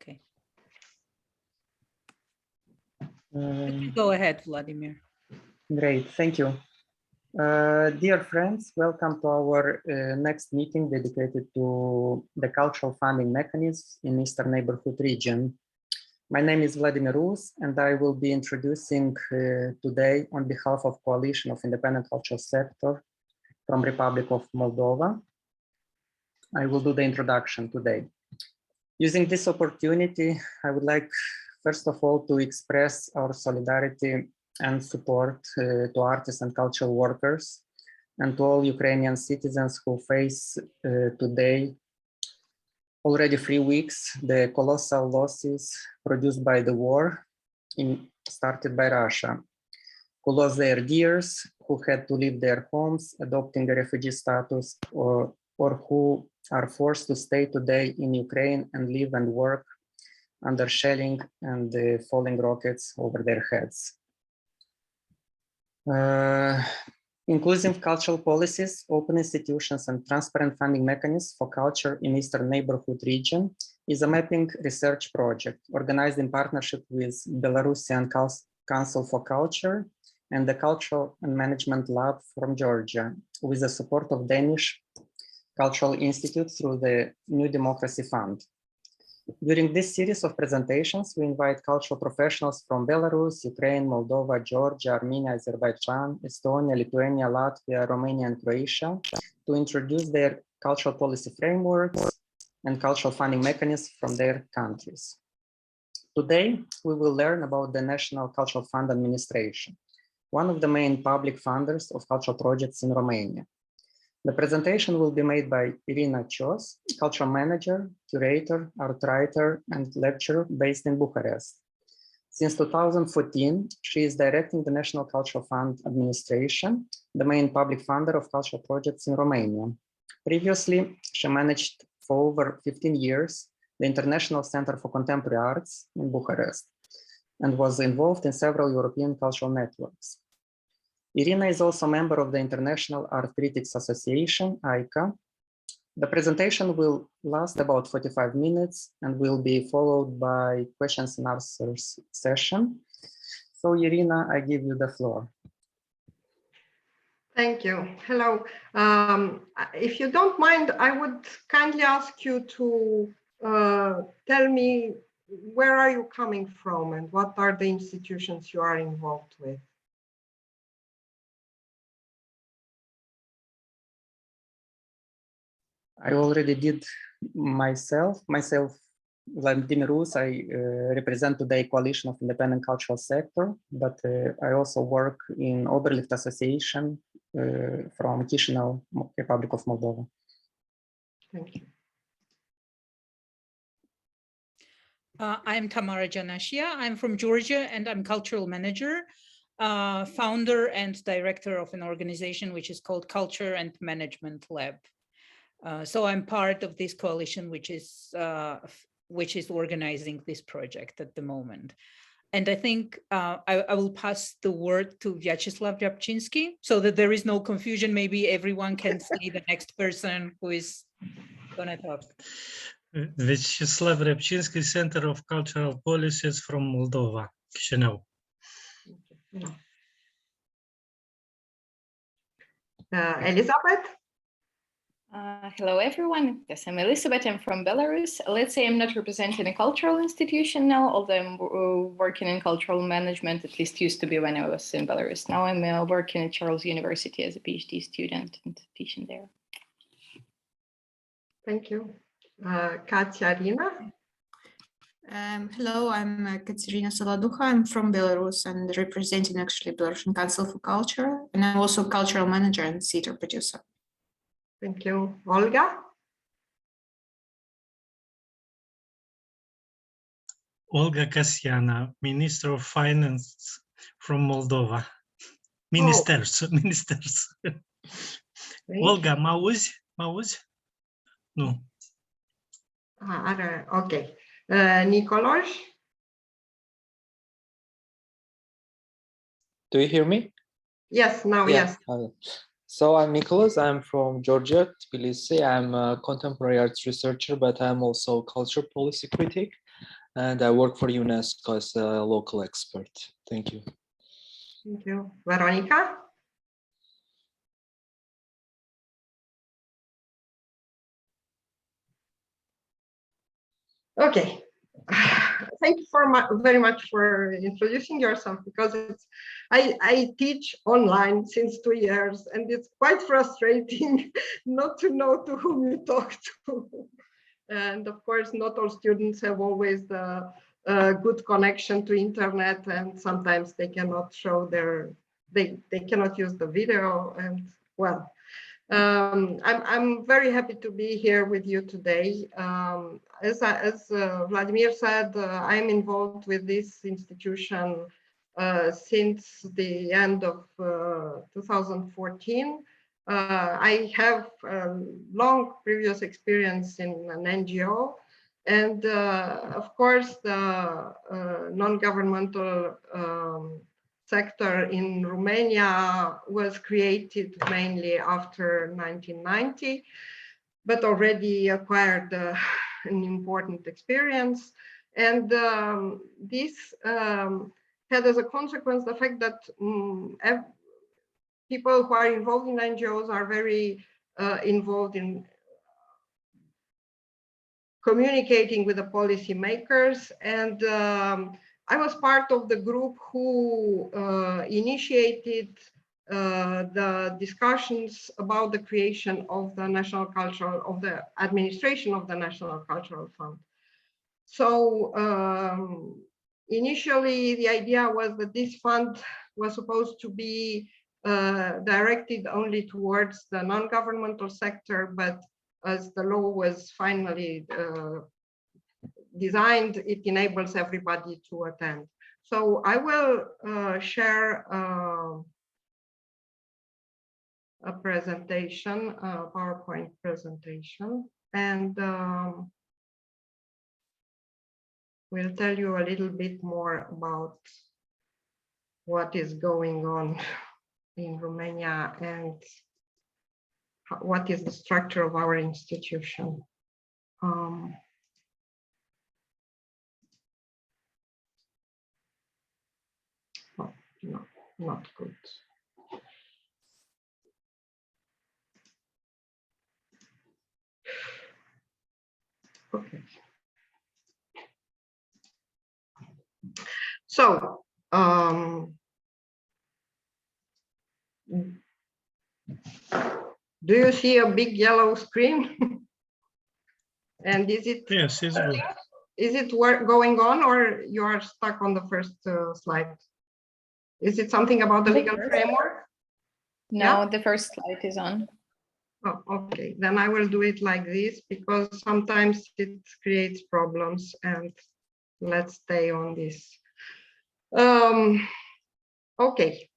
Okay. Go ahead, Vladimir. Great, thank you. Dear friends, welcome to our next meeting dedicated to the cultural funding mechanisms in Eastern Neighborhood region. My name is Vladimir Rus, and I will be introducing today on behalf of Coalition of Independent Cultural Sector from Republic of Moldova. I will do the introduction today. Using this opportunity, I would like, first of all, to express our solidarity and support to artists and cultural workers and to all Ukrainian citizens who face today, already 3 weeks, the colossal losses produced by the war started by Russia, who lost their dears, who had to leave their homes, adopting a refugee status, or who are forced to stay today in Ukraine and live and work under shelling and falling rockets over their heads. Inclusive cultural policies, open institutions, and transparent funding mechanisms for culture in Eastern Neighborhood region is a mapping research project organized in partnership with Belarusian Council for Culture and the Cultural and Management Lab from Georgia, with the support of Danish Cultural Institute through the New Democracy Fund. During this series of presentations, we invite cultural professionals from Belarus, Ukraine, Moldova, Georgia, Armenia, Azerbaijan, Estonia, Lithuania, Latvia, Romania, and Croatia to introduce their cultural policy frameworks and cultural funding mechanisms from their countries. Today, we will learn about the National Cultural Fund Administration, one of the main public funders of cultural projects in Romania. The presentation will be made by Irina Cios, cultural manager, curator, art writer, and lecturer based in Bucharest. Since 2014, she is directing the National Cultural Fund Administration, the main public funder of cultural projects in Romania. Previously, she managed for over 15 years the International Center for Contemporary Arts in Bucharest and was involved in several European cultural networks. Irina is also a member of the International Art Critics Association, ICA. The presentation will last about 45 minutes and will be followed by questions and answers session. So Irina, I give you the floor. Thank you. Hello. If you don't mind, I would kindly ask you to tell me where are you coming from and what are the institutions you are involved with? I already did myself, Vladimir Rus. I represent today Coalition of Independent Cultural Sector, but I also work in Oberlicht Association from Chisinau, Republic of Moldova. Thank you. I'm Tamara Janashia. I'm from Georgia and I'm cultural manager, founder and director of an organization which is called Culture and Management Lab. So I'm part of this coalition, which is organizing this project at the moment. And I think I will pass the word to Vyacheslav Ryabchinsky so that there is no confusion. Maybe everyone can see the next person who is going to talk. Vyacheslav Ryabchinsky, Center of Cultural Policies from Moldova, Chisinau. Elizabeth? Hello, everyone. Yes, I'm Elizabeth. I'm from Belarus. Let's say I'm not representing a cultural institution now, although I'm working in cultural management, at least used to be when I was in Belarus. Now I'm working at Charles University as a PhD student and teaching there. Thank you. Katerina? Hello, I'm Katerina Soloducha. I'm from Belarus and representing actually Belarusian Council for Culture. And I'm also cultural manager and theater producer. Thank you. Olga? Olga Kasyanova, Minister of Finance from Moldova. Ministers. Olga, mă auzi? Nu. Ok. Nicolas? Do you hear me? Yes, now, Yeah. yes. So I'm Nicholas, I'm from Georgia, Tbilisi. I'm a contemporary arts researcher, but I'm also a culture policy critic. and I work for UNESCO as a local expert. Thank you. Thank you. Veronica? Okay. Thank you very much for introducing yourself, because I teach online since 2 years, and it's quite frustrating not to know to whom you talk to. And of course, not all students have always the good connection to internet, and sometimes they cannot show they cannot use the video. And well, I'm very happy to be here with you today. As Vladimir said, I'm involved with this institution since the end of 2014. I have long previous experience in an NGO, and of course the non-governmental sector in Romania was created mainly after 1990, but already acquired an important experience. And this had as a consequence the fact that people who are involved in NGOs are very involved in communicating with the policymakers. And I was part of the group who initiated the discussions about the creation of the the administration of the National Cultural Fund. So initially the idea was that this fund was supposed to be directed only towards the non-governmental sector, but as the law was finally designed, it enables everybody to attend. So I will share a presentation, a PowerPoint presentation, and we'll tell you a little bit more about what is going on in Romania and what is the structure of our institution. No, not good. Okay. So, do you see a big yellow screen? And is it? Yes, it's good. Is it going on, or you are stuck on the first slide? Is it something about the legal framework? No, Yeah? the first slide is on. Oh, okay, then I will do it like this, because sometimes it creates problems, and let's stay on this. Okay,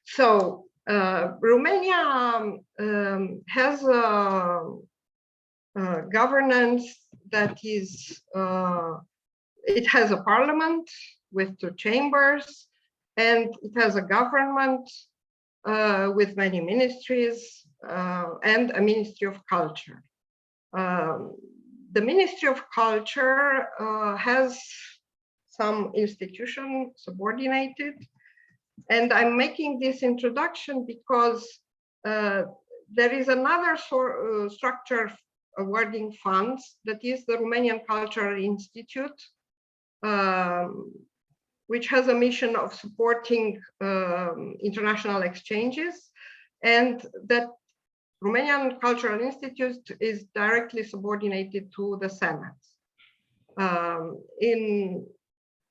so Romania has a governance that is, it has a parliament with 2 chambers, and it has a government with many ministries and a Ministry of Culture. The Ministry of Culture has some institution subordinated, and I'm making this introduction because there is another structure awarding funds, that is the Romanian Cultural Institute, which has a mission of supporting international exchanges, and that Romanian Cultural Institute is directly subordinated to the Senate. In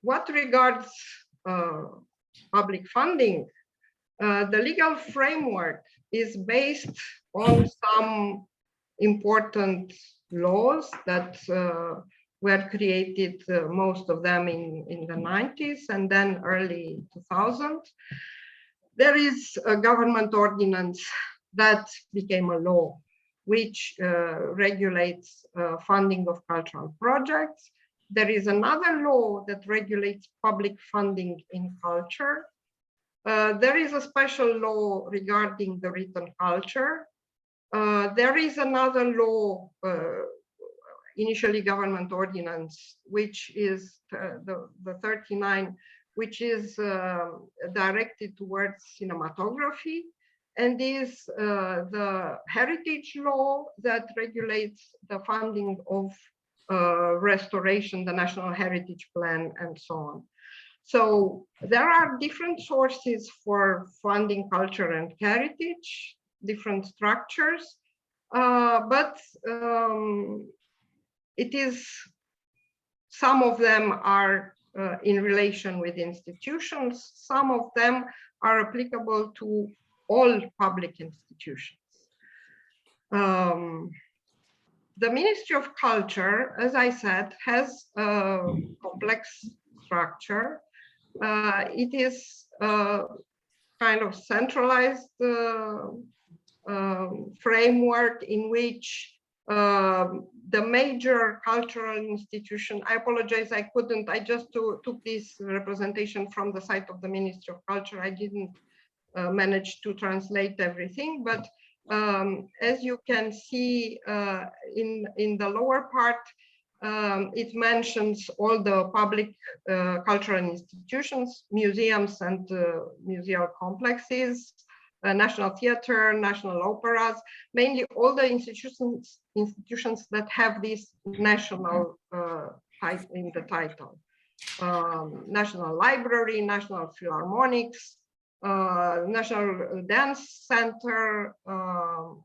what regards public funding, the legal framework is based on some important laws that were created, most of them in the 90s and then early 2000s. There is a government ordinance that became a law, which regulates funding of cultural projects. There is another law that regulates public funding in culture. There is a special law regarding the written culture. There is another law initially government ordinance, which is the 39, which is directed towards cinematography, and is the heritage law that regulates the funding of restoration, the National Heritage Plan, and so on. So there are different sources for funding culture and heritage, different structures, but it is, some of them are in relation with institutions, some of them are applicable to all public institutions. The Ministry of Culture, as I said, has a complex structure. It is kind of centralized framework in which the major cultural institution, I apologize, I couldn't, I just took this representation from the site of the Ministry of Culture. I didn't manage to translate everything, but as you can see in the lower part, it mentions all the public cultural institutions, museums and museal complexes, National Theatre, national operas, mainly all the institutions that have this national type in the title. National Library, National Philharmonics, National Dance Center,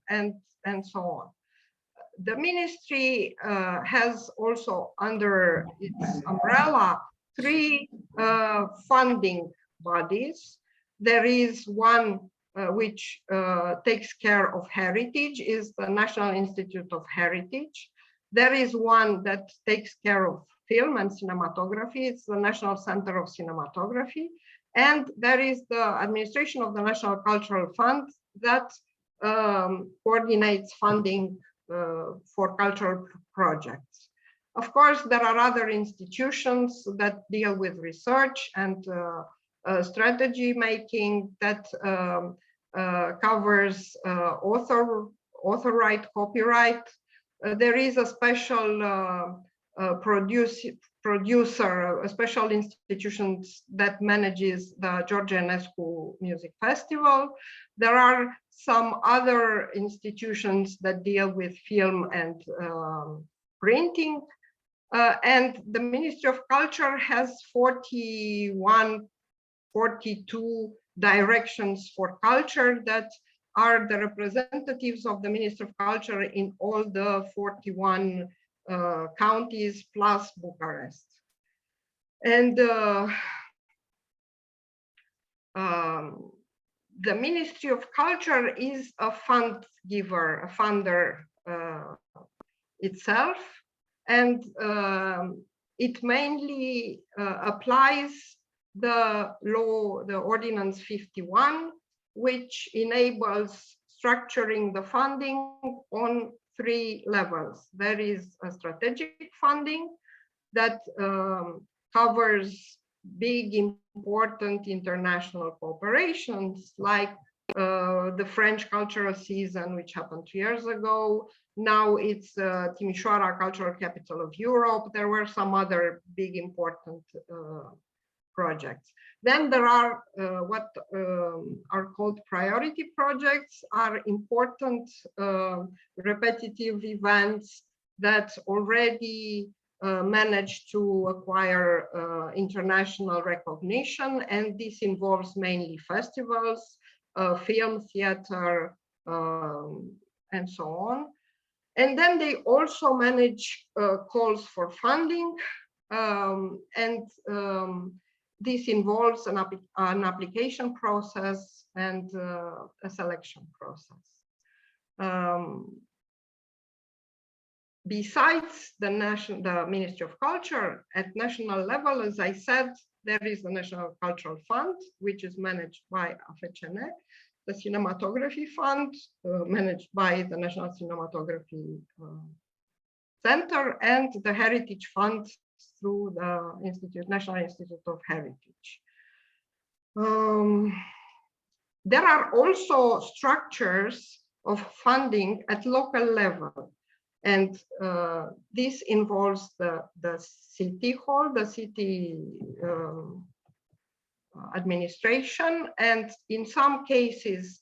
and so on. The ministry has also under its umbrella 3 funding bodies. There is one which takes care of heritage, is the National Institute of Heritage. There is one that takes care of film and cinematography. It's the National Center of Cinematography. And there is the administration of the National Cultural Fund that coordinates funding for cultural projects. Of course, there are other institutions that deal with research and strategy making that covers author right, copyright. There is a special producer, a special institution that manages the George Enescu Music Festival. There are some other institutions that deal with film and printing. And the Ministry of Culture has 42 directions for culture that are the representatives of the Ministry of Culture in all the 41 counties plus Bucharest. And the Ministry of Culture is a fund giver, a funder itself, and it mainly applies the law, the Ordinance 51, which enables structuring the funding on 3 levels. There is a strategic funding that covers big, important international cooperations, like the French cultural season, which happened 2 years ago. Now it's Timișoara, cultural capital of Europe. There were some other big, important projects. Then there are what are called priority projects, are important repetitive events that already managed to acquire international recognition, and this involves mainly festivals, film, theater, and so on. And then they also manage calls for funding, and this involves an application process and a selection process. Besides the Ministry of Culture, at national level, as I said, there is the National Cultural Fund, which is managed by AFCN, the Cinematography Fund, managed by the National Cinematography Center, and the Heritage Fund through the National Institute of Heritage. There are also structures of funding at local level. And this involves the city hall, the city administration, and in some cases,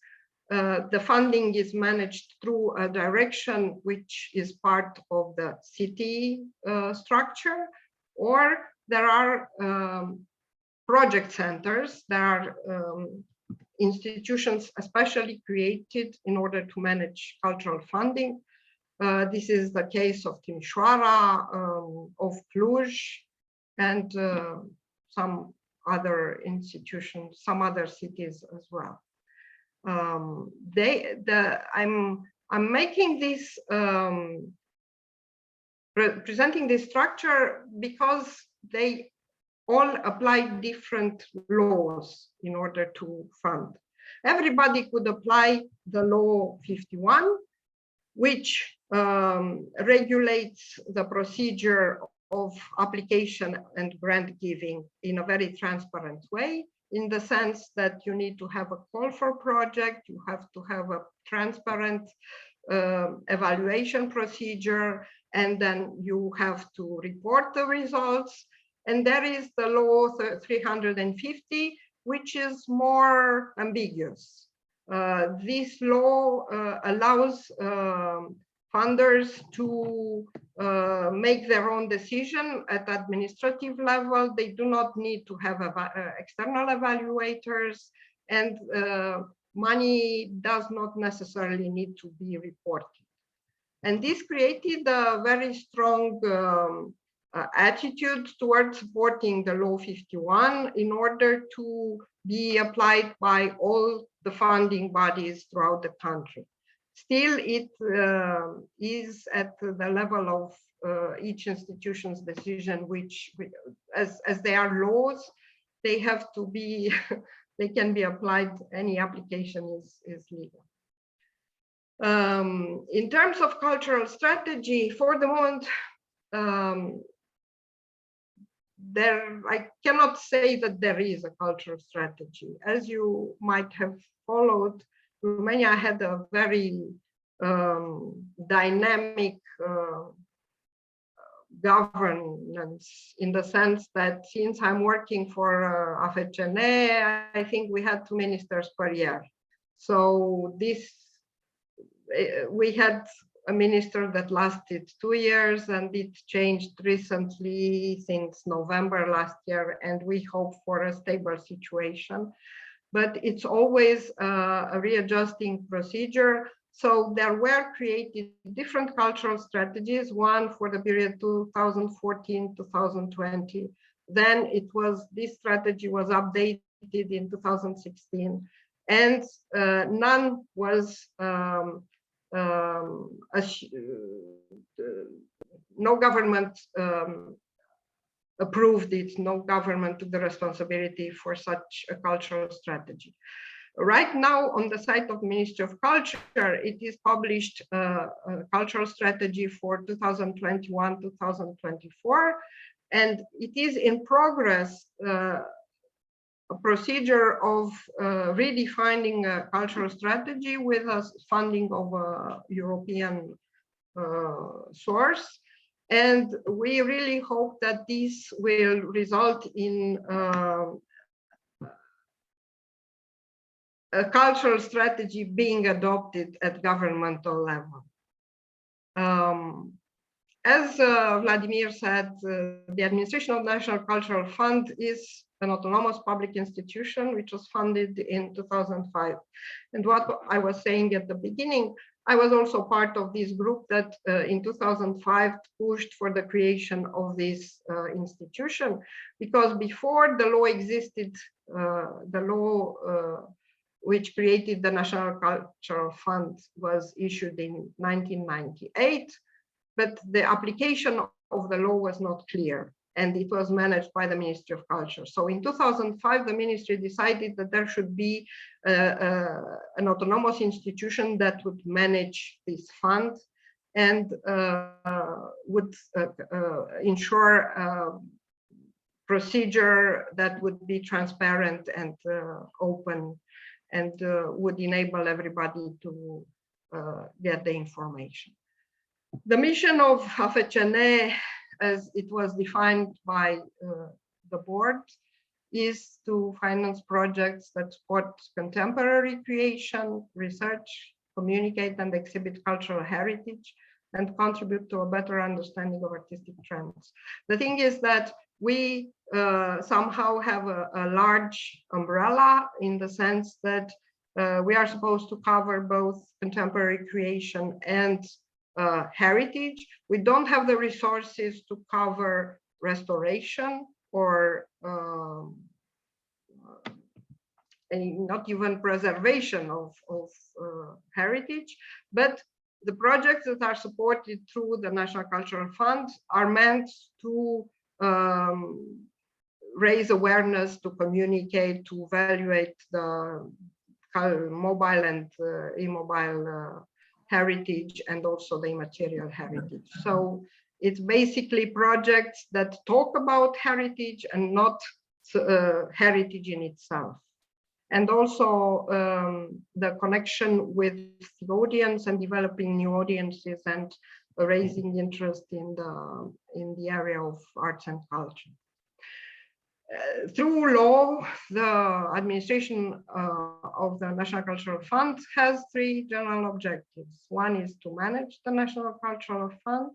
the funding is managed through a direction which is part of the city structure, or there are project centers, there are institutions especially created in order to manage cultural funding. This is the case of Timișoara, of Cluj, and some other institutions, some other cities as well. I'm making this, presenting this structure because they all apply different laws in order to fund. Everybody could apply the law 51, which regulates the procedure of application and grant giving in a very transparent way, in the sense that you need to have a call for project, you have to have a transparent evaluation procedure, and then you have to report the results. And there is the law 350, which is more ambiguous. This law allows funders to make their own decision at administrative level. They do not need to have external evaluators, and money does not necessarily need to be reported. And this created a very strong attitude towards supporting the law 51 in order to be applied by all the funding bodies throughout the country. Still, it is at the level of each institution's decision, which, as they are laws, they have to be, they can be applied, any application is legal. In terms of cultural strategy, for the moment, I cannot say that there is a cultural strategy. As you might have followed, Romania had a very dynamic governance, in the sense that since I'm working for AFCN, I think we had 2 ministers per year. So we had a minister that lasted 2 years, and it changed recently since November last year, and we hope for a stable situation. But it's always a readjusting procedure. So there were created different cultural strategies, one for the period 2014-2020. Then this strategy was updated in 2016, and none was no government approved it, no government took the responsibility for such a cultural strategy. Right now, on the site of Ministry of Culture, it is published a cultural strategy for 2021-2024, and it is in progress a procedure of redefining a cultural strategy with a funding of a European source. And we really hope that this will result in a cultural strategy being adopted at governmental level. As Vladimir said, the Administration of National Cultural Fund is an autonomous public institution which was funded in 2005. And what I was saying at the beginning, I was also part of this group that in 2005 pushed for the creation of this institution, because before the law existed, the law which created the National Cultural Fund was issued in 1998, but the application of the law was not clear, and it was managed by the Ministry of Culture. So in 2005, the ministry decided that there should be an autonomous institution that would manage this fund and would ensure procedure that would be transparent and open, and would enable everybody to get the information. The mission of AFCN, as it was defined by the board, is to finance projects that support contemporary creation, research, communicate and exhibit cultural heritage, and contribute to a better understanding of artistic trends. The thing is that we somehow have a large umbrella, in the sense that we are supposed to cover both contemporary creation and heritage. We don't have the resources to cover restoration or not even preservation of heritage, but the projects that are supported through the National Cultural Fund are meant to raise awareness, to communicate, to evaluate the mobile and immobile heritage, and also the immaterial heritage. So it's basically projects that talk about heritage and not heritage in itself. And also the connection with the audience and developing new audiences and raising interest in the area of arts and culture. Through law, the administration of the National Cultural Fund has three general objectives. One is to manage the National Cultural Fund.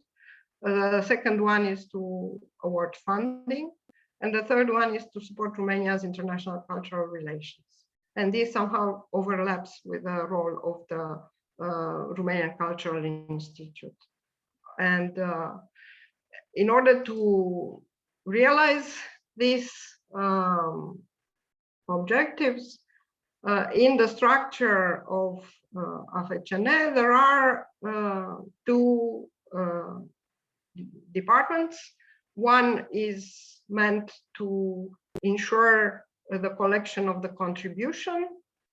The second one is to award funding. And the third one is to support Romania's international cultural relations. And this somehow overlaps with the role of the Romanian Cultural Institute. And in order to realize these objectives, in the structure of AFCN, there are two departments. One is meant to ensure the collection of the contribution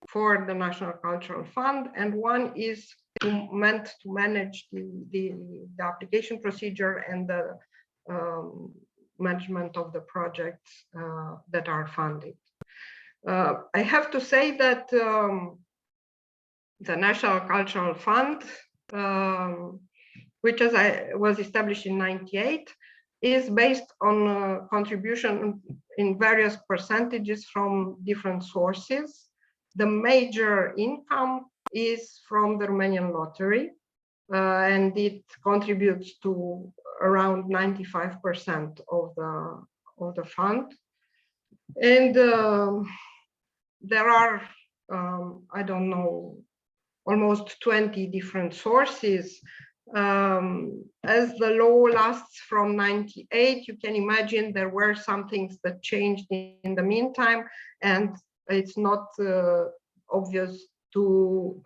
for the National Cultural Fund, and one is meant to manage the application procedure and the management of the projects that are funded. I have to say that the National Cultural Fund, which was established in '98, is based on contribution in various percentages from different sources. The major income is from the Romanian lottery, and it contributes to around 95% of the fund. And there are, I don't know, almost 20 different sources. As the law lasts from '98, you can imagine there were some things that changed in the meantime, and it's not obvious to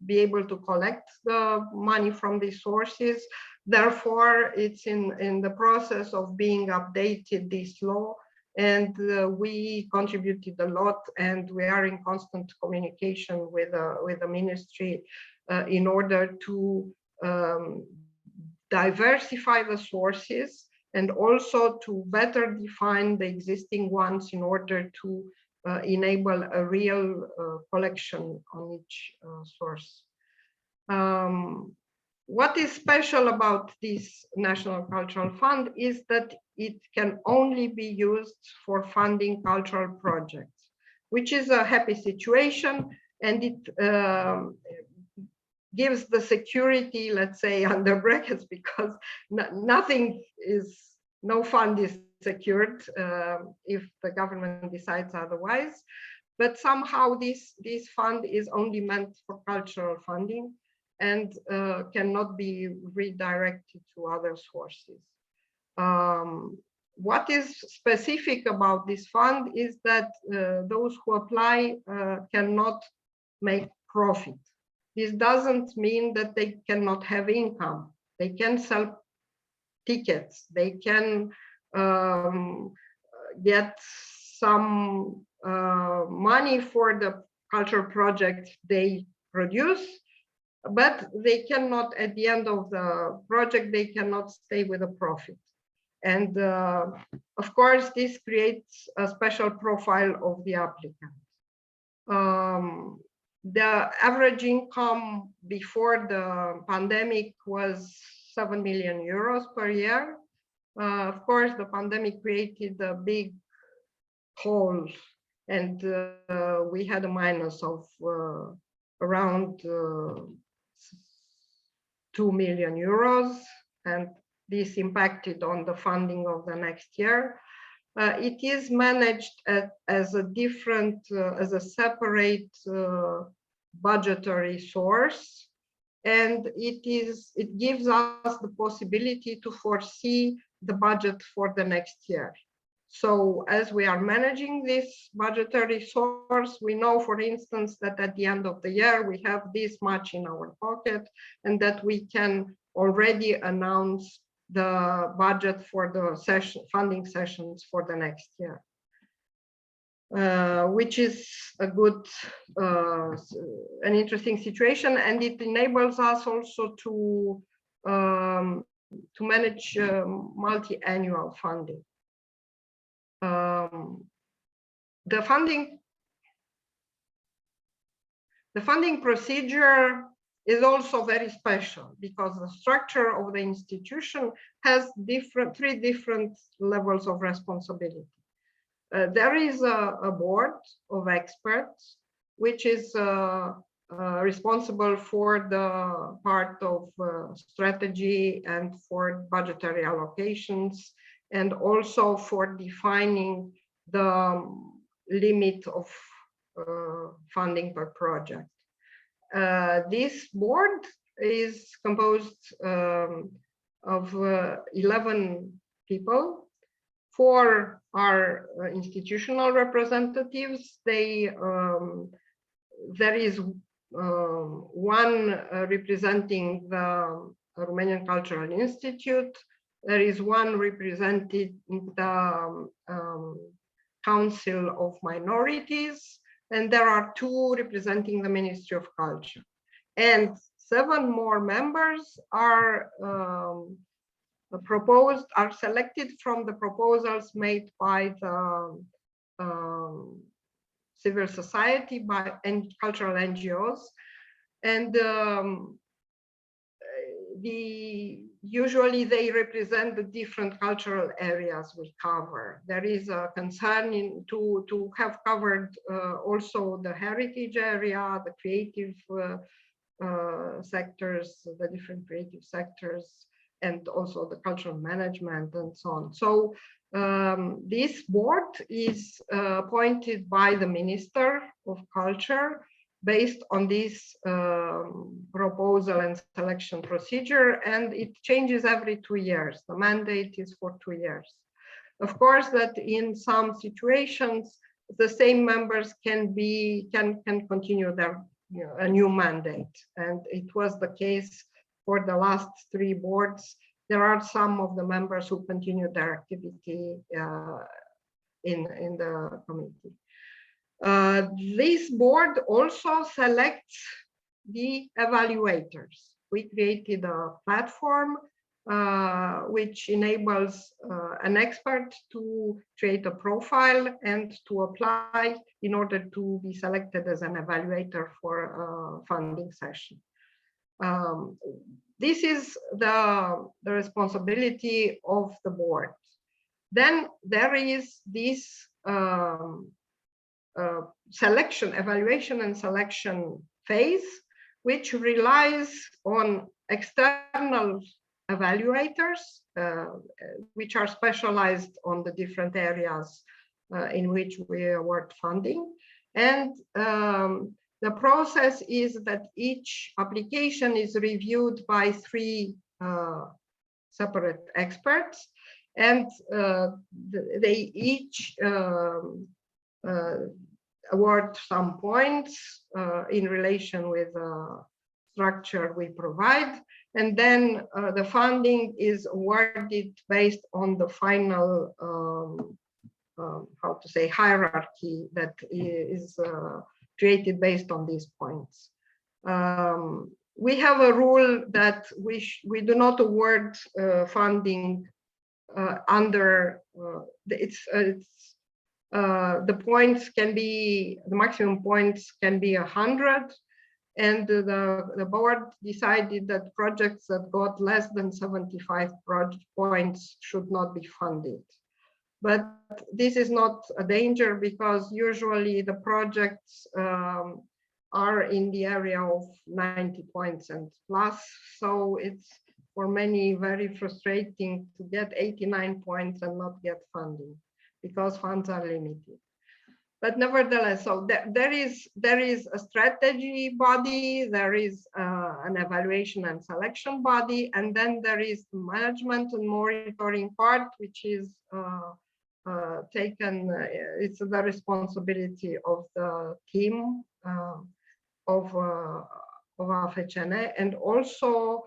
be able to collect the money from these sources. Therefore, it's in the process of being updated, this law, and we contributed a lot, and we are in constant communication with the ministry in order to diversify the sources and also to better define the existing ones in order to enable a real collection on each source. What is special about this National Cultural Fund is that it can only be used for funding cultural projects, which is a happy situation, and it gives the security, let's say, under brackets, because no fund is secured if the government decides otherwise. But somehow this fund is only meant for cultural funding and cannot be redirected to other sources. What is specific about this fund is that those who apply cannot make profit. This doesn't mean that they cannot have income. They can sell tickets. They can get some money for the cultural project they produce, but they cannot, at the end of the project, they cannot stay with a profit. And of course, this creates a special profile of the applicant. The average income before the pandemic was 7 million euros per year. Of course, the pandemic created a big hole, and we had a minus of around 2 million euros, and this impacted on the funding of the next year. It is managed as a different, as a separate budgetary source, and it gives us the possibility to foresee the budget for the next year. So as we are managing this budgetary source, we know, for instance, that at the end of the year, we have this much in our pocket, and that we can already announce the budget for the funding sessions for the next year, which is a good, an interesting situation, and it enables us also to manage multi-annual funding. The funding procedure is also very special because the structure of the institution has three different levels of responsibility. There is a board of experts, which is responsible for the part of strategy and for budgetary allocations, and also for defining the limit of funding per project. This board is composed of 11 people. 4 are institutional representatives. There is one representing the Romanian Cultural Institute. There is one representing the Council of Minorities, and there are 2 representing the Ministry of Culture. And 7 more members are selected from the proposals made by the civil society and cultural NGOs. And usually they represent the different cultural areas we cover. There is a concern to have covered also the heritage area, the creative sectors, the different creative sectors, and also the cultural management and so on. So this board is appointed by the Minister of Culture based on this proposal and selection procedure, and it changes every 2 years. The mandate is for 2 years. Of course, that in some situations, the same members can continue their a new mandate, and it was the case for the last 3 boards. There are some of the members who continue their activity in the committee. This board also selects the evaluators. We created a platform which enables an expert to create a profile and to apply in order to be selected as an evaluator for a funding session. This is the responsibility of the board. Then there is this evaluation and selection phase, which relies on external evaluators, which are specialized on the different areas in which we award funding. And the process is that each application is reviewed by 3 separate experts, and they each award some points in relation with the structure we provide, and then the funding is awarded based on the final hierarchy that is created based on these points. We have a rule that we do not award funding under The points can be, the maximum points can be 100. And the board decided that projects that got less than 75 points should not be funded. But this is not a danger because usually the projects are in the area of 90 points and plus. So it's for many very frustrating to get 89 points and not get funding because funds are limited. But nevertheless, so there is a strategy body, there is an evaluation and selection body, and then there is the management and monitoring part, which is taken, it's the responsibility of the team of AFCN, and also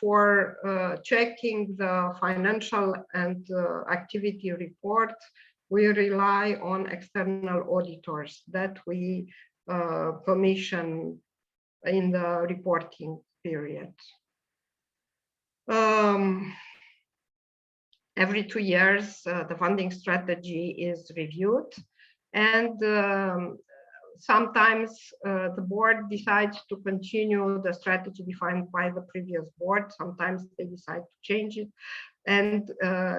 for checking the financial and activity report. We rely on external auditors that we commission in the reporting period. Every 2 years, the funding strategy is reviewed, and sometimes the board decides to continue the strategy defined by the previous board. Sometimes they decide to change it. And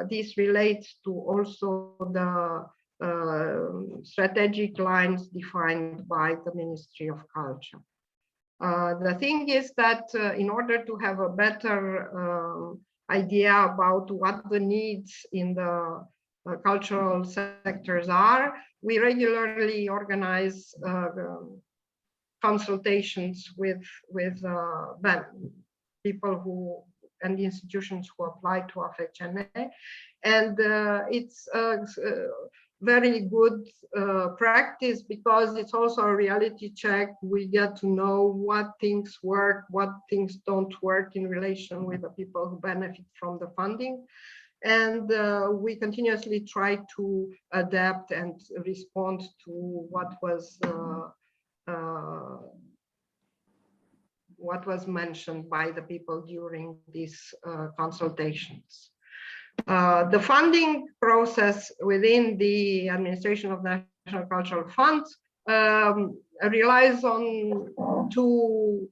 this relates to also the strategic lines defined by the Ministry of Culture. The thing is that in order to have a better idea about what the needs in the cultural sectors are, we regularly organize consultations with people who and the institutions who apply to AFCN, and it's very good practice because it's also a reality check. We get to know what things work, what things don't work in relation with the people who benefit from the funding. And we continuously try to adapt and respond to what was mentioned by the people during these consultations. The funding process within the administration of National Cultural Funds relies on two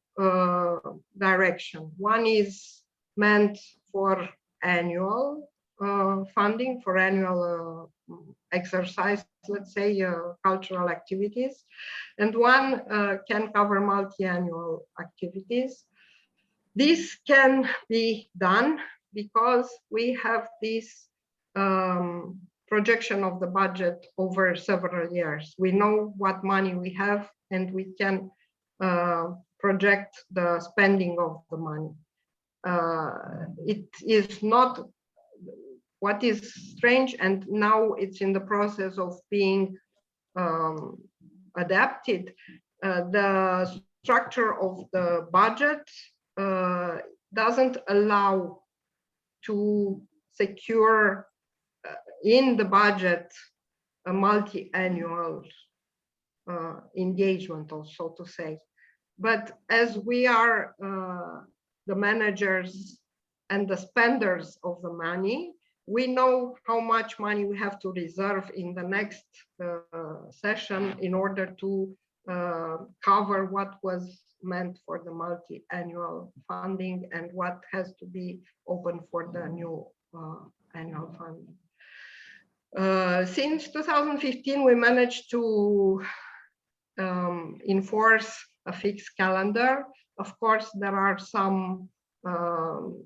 directions. One is meant for annual funding, for annual exercise, let's say, cultural activities, and one can cover multi-annual activities. This can be done because we have this projection of the budget over several years. We know what money we have, and we can project the spending of the money. It is not what is strange, and now it's in the process of being adapted. The structure of the budget doesn't allow to secure in the budget a multi-annual engagement, so to say. But as we are the managers and the spenders of the money, we know how much money we have to reserve in the next session in order to cover what was meant for the multi-annual funding and what has to be open for the new annual funding. Since 2015, we managed to enforce a fixed calendar. Of course, there are some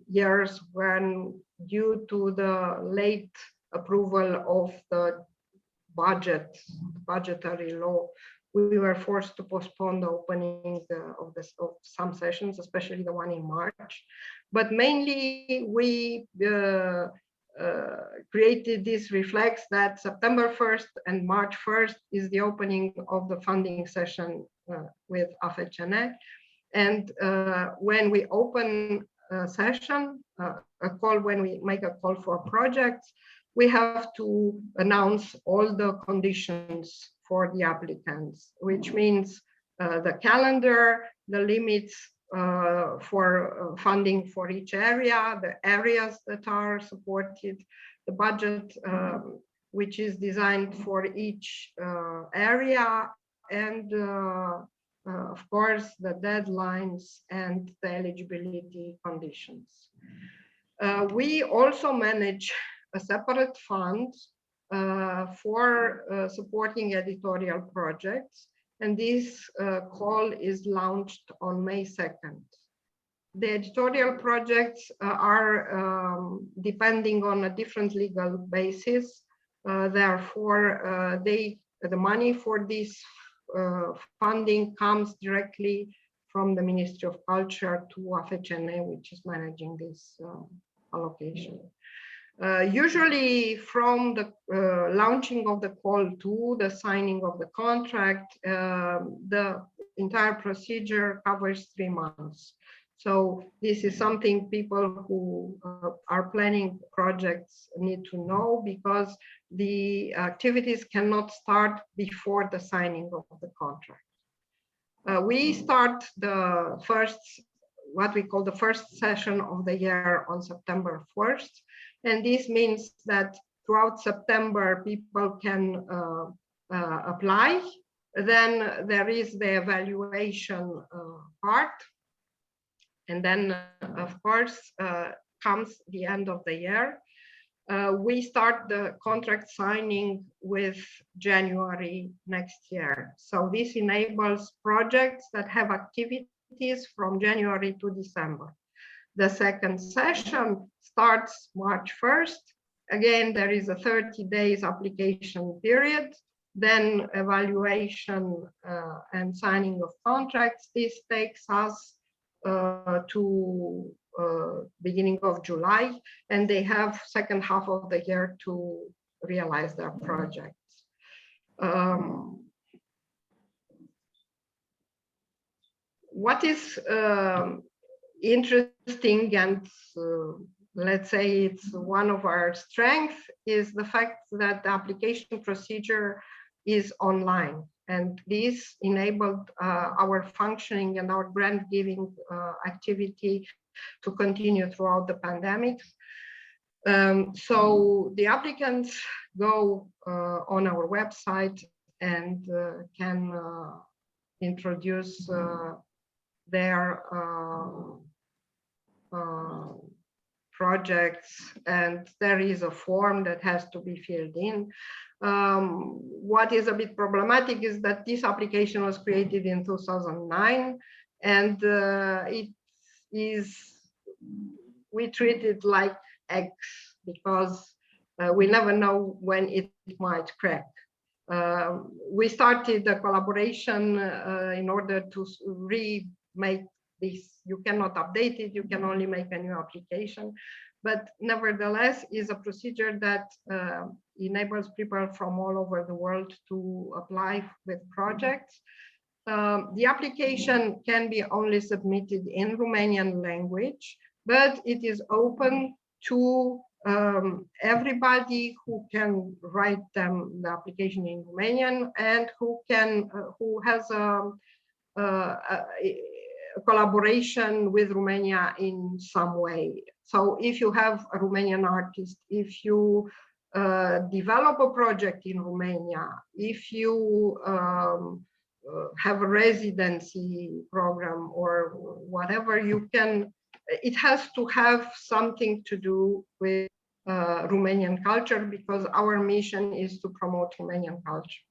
years when, due to the late approval of the budgetary law, we were forced to postpone the opening of some sessions, especially the one in March. But mainly, we created this reflex that September 1st and March 1st is the opening of the funding session with AFCN. And when we open a session, when we make a call for projects, we have to announce all the conditions for the applicants, which means the calendar, the limits for funding for each area, the areas that are supported, the budget which is designed for each area, and of course, the deadlines and the eligibility conditions. We also manage a separate fund for supporting editorial projects, and this call is launched on May 2nd. The editorial projects are depending on a different legal basis. Therefore, the money for this funding comes directly from the Ministry of Culture to AFCN, which is managing this allocation. Usually from the launching of the call to the signing of the contract, the entire procedure covers 3 months. So this is something people who are planning projects need to know, because the activities cannot start before the signing of the contract. We start the first, what we call the first session of the year on September 1st. And this means that throughout September, people can apply. Then there is the evaluation part. And then, of course, comes the end of the year. We start the contract signing with January next year. So this enables projects that have activities from January to December. The second session starts March 1st. Again, there is a 30 days application period, then evaluation and signing of contracts. This takes us to beginning of July, and they have second half of the year to realize their projects. What is interesting, and let's say it's one of our strengths, is the fact that the application procedure is online. And this enabled our functioning and our grant giving activity to continue throughout the pandemic. So the applicants go on our website and can introduce their projects, and there is a form that has to be filled in. What is a bit problematic is that this application was created in 2009, and we treat it like eggs, because we never know when it might crack. We started a collaboration in order to remake this. You cannot update it, you can only make a new application, but nevertheless is a procedure that enables people from all over the world to apply with projects. The application can be only submitted in Romanian language, but it is open to everybody who can write them the application in Romanian, and who has a collaboration with Romania in some way. So if you have a Romanian artist, if you develop a project in Romania, if you have a residency program or whatever, you can, it has to have something to do with Romanian culture, because our mission is to promote Romanian culture.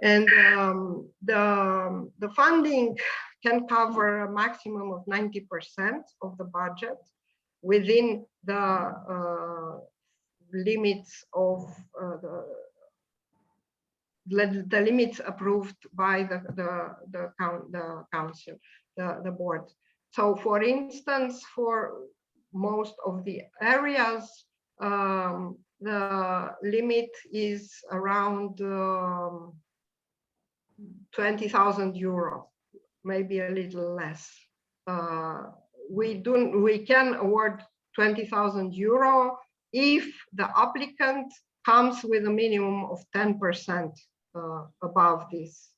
And the funding can cover a maximum of 90% of the budget within the limits of the limits approved by the council, the board. So for instance, for most of the areas, the limit is around 20,000 euro, maybe a little less. We can award 20,000 euro if the applicant comes with a minimum of 10% above this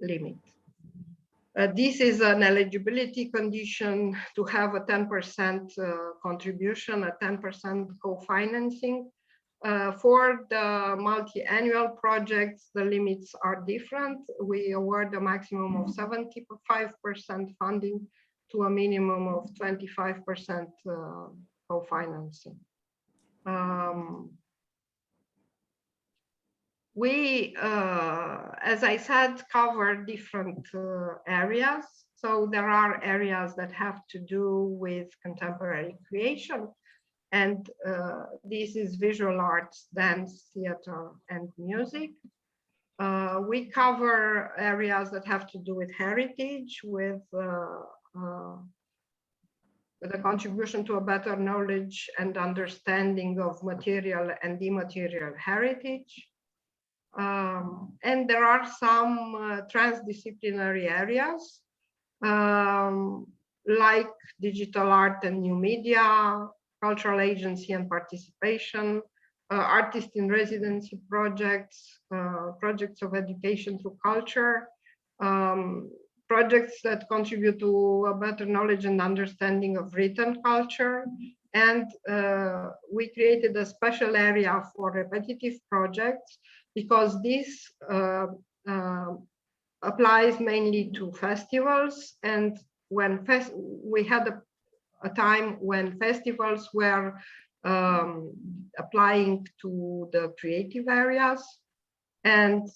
limit. This is an eligibility condition to have a 10% contribution, a 10% co-financing. For the multi-annual projects, the limits are different. We award a maximum of 75% funding to a minimum of 25% co-financing. We, as I said, cover different areas. So there are areas that have to do with contemporary creation, and this is visual arts, dance, theater, and music. We cover areas that have to do with heritage, with the contribution to a better knowledge and understanding of material and immaterial heritage. And there are some transdisciplinary areas, like digital art and new media, cultural agency and participation, artist in residency projects, projects of education through culture, projects that contribute to a better knowledge and understanding of written culture. And we created a special area for repetitive projects because this applies mainly to festivals. And when we had a time when festivals were applying to the creative areas, and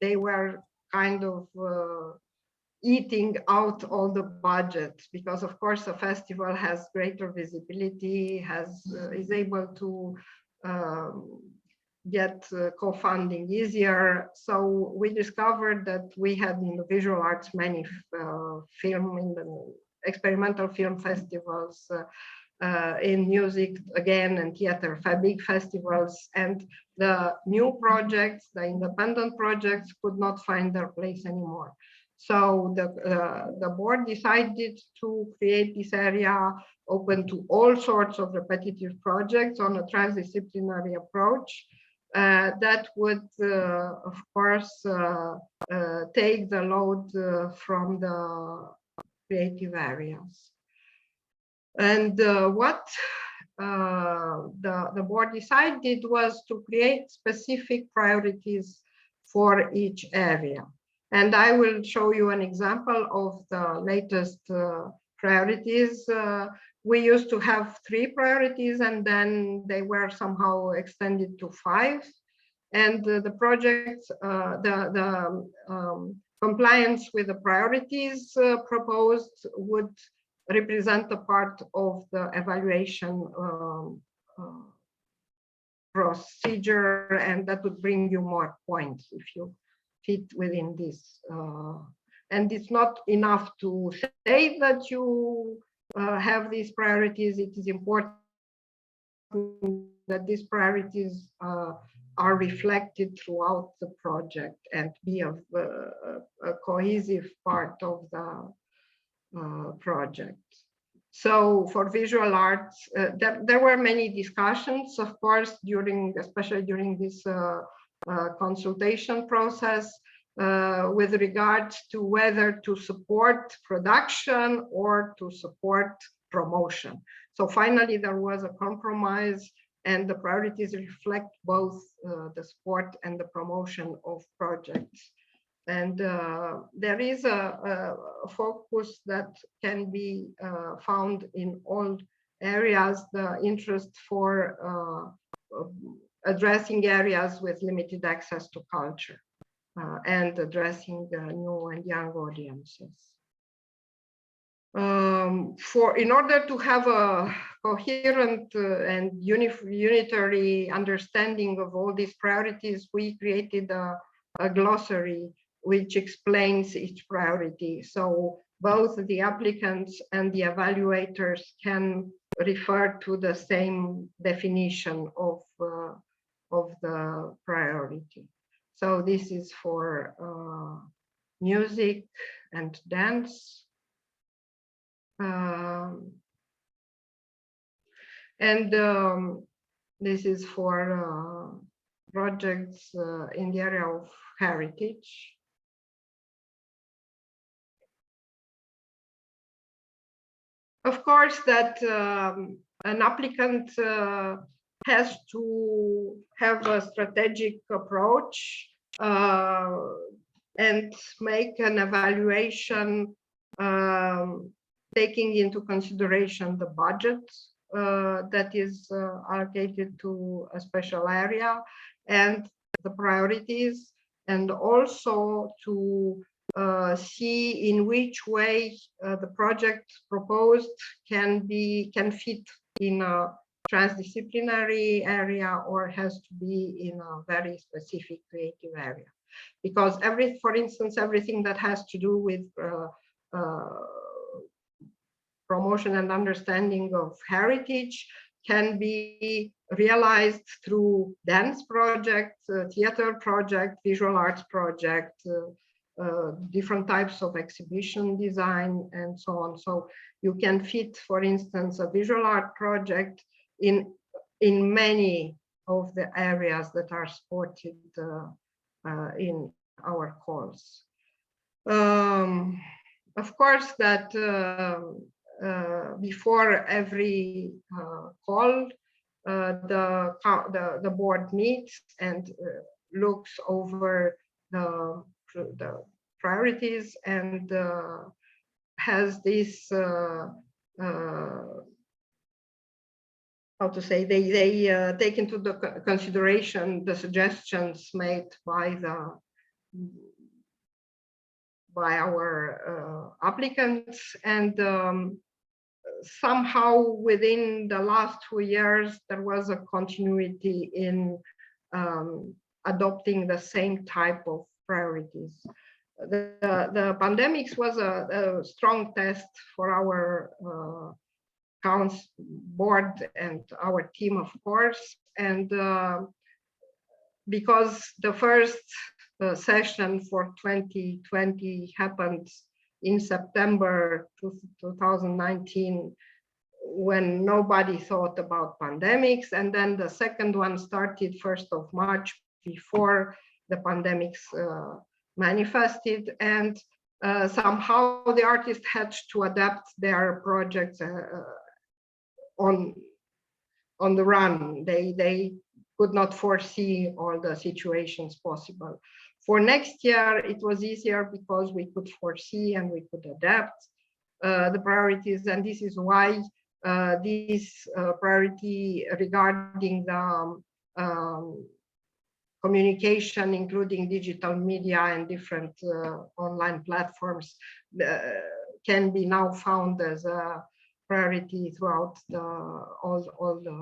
they were kind of eating out all the budget, because of course a festival has greater visibility, is able to get co-funding easier. So we discovered that we had in the visual arts many film in the experimental film festivals, in music again, and theater, big festivals, and the new projects, the independent projects, could not find their place anymore. So the board decided to create this area open to all sorts of repetitive projects on a transdisciplinary approach that would, of course, take the load from the creative areas. And what the board decided was to create specific priorities for each area. And I will show you an example of the latest priorities. We used to have 3 priorities, and then they were somehow extended to 5. And the projects, compliance with the priorities proposed would represent a part of the evaluation procedure, and that would bring you more points if you fit within this. And it's not enough to say that you have these priorities. It is important that these priorities are reflected throughout the project and be a cohesive part of the project. So for visual arts, there were many discussions, of course, especially during this consultation process with regards to whether to support production or to support promotion. So finally, there was a compromise, and the priorities reflect both the support and the promotion of projects. And there is a focus that can be found in all areas, the interest for addressing areas with limited access to culture and addressing the new and young audiences. In order to have a coherent and unitary understanding of all these priorities, we created a glossary which explains each priority. So both the applicants and the evaluators can refer to the same definition of the priority. So this is for music and dance. This is for projects in the area of heritage. Of course, that an applicant has to have a strategic approach and make an evaluation taking into consideration the budget that is allocated to a special area and the priorities, and also to see in which way the project proposed can fit in a transdisciplinary area or has to be in a very specific creative area. Because for instance, everything that has to do with promotion and understanding of heritage can be realized through dance project, theater project, visual arts project, different types of exhibition design, and so on. So you can fit, for instance, a visual art project in many of the areas that are supported in our calls. Of course, that before every call, the board meets and looks over the priorities and has this how to say, they take into the consideration the suggestions made by our applicants, and somehow within the last 2 years there was a continuity in adopting the same type of priorities. The pandemics was a strong test for our council board and our team, of course, and because the first session for 2020 happened in September 2019, when nobody thought about pandemics, and then the second one started 1st of March before the pandemics manifested, and somehow the artists had to adapt their projects on the run. They could not foresee all the situations possible. For next year, it was easier because we could foresee and we could adapt the priorities, and this is why this priority regarding the communication, including digital media and different online platforms, can be now found as a priority throughout all the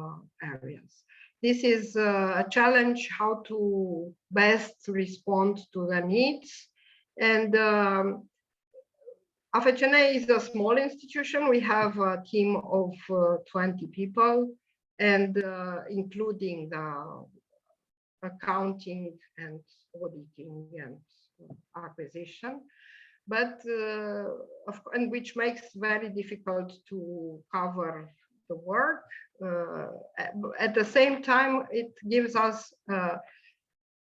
areas. This is a challenge, how to best respond to the needs. And AFCN is a small institution. We have a team of 20 people, and including the accounting and auditing and acquisition, but and which makes very difficult to cover the work. At the same time, it gives us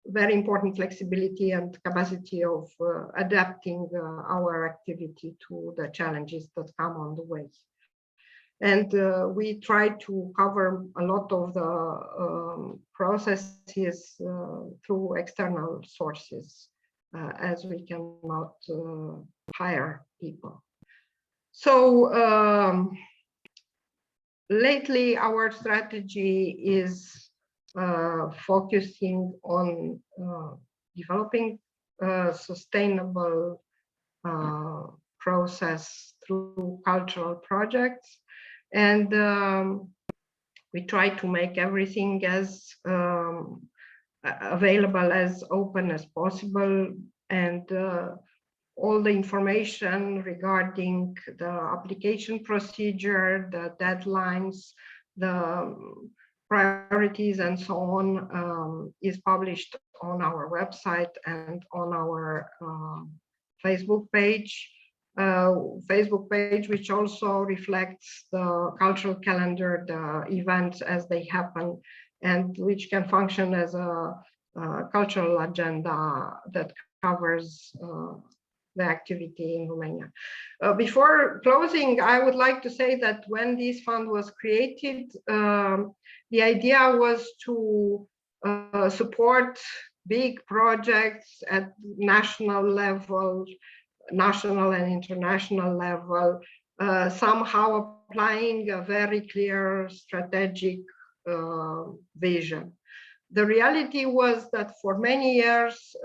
very important flexibility and capacity of adapting our activity to the challenges that come on the way. And we try to cover a lot of the processes through external sources, as we cannot hire people. So lately, our strategy is focusing on developing a sustainable process through cultural projects. And we try to make everything as available, as open as possible, and all the information regarding the application procedure, the deadlines, the priorities, and so on is published on our website and on our Facebook page. Which also reflects the cultural calendar, the events as they happen, and which can function as a cultural agenda that covers the activity in Romania. Before closing, I would like to say that when this fund was created, the idea was to support big projects at national level, national and international level, somehow applying a very clear strategic vision. The reality was that for many years,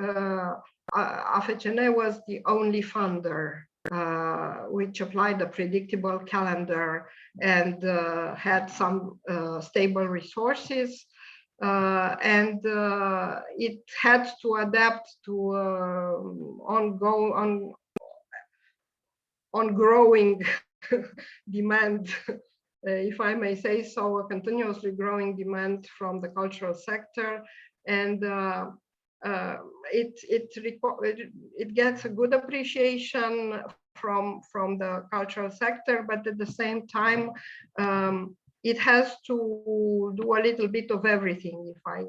AFCN was the only funder which applied a predictable calendar and had some stable resources. And it had to adapt to ongoing demand, if I may say so, a continuously growing demand from the cultural sector, and it gets a good appreciation from the cultural sector, but at the same time, it has to do a little bit of everything, if I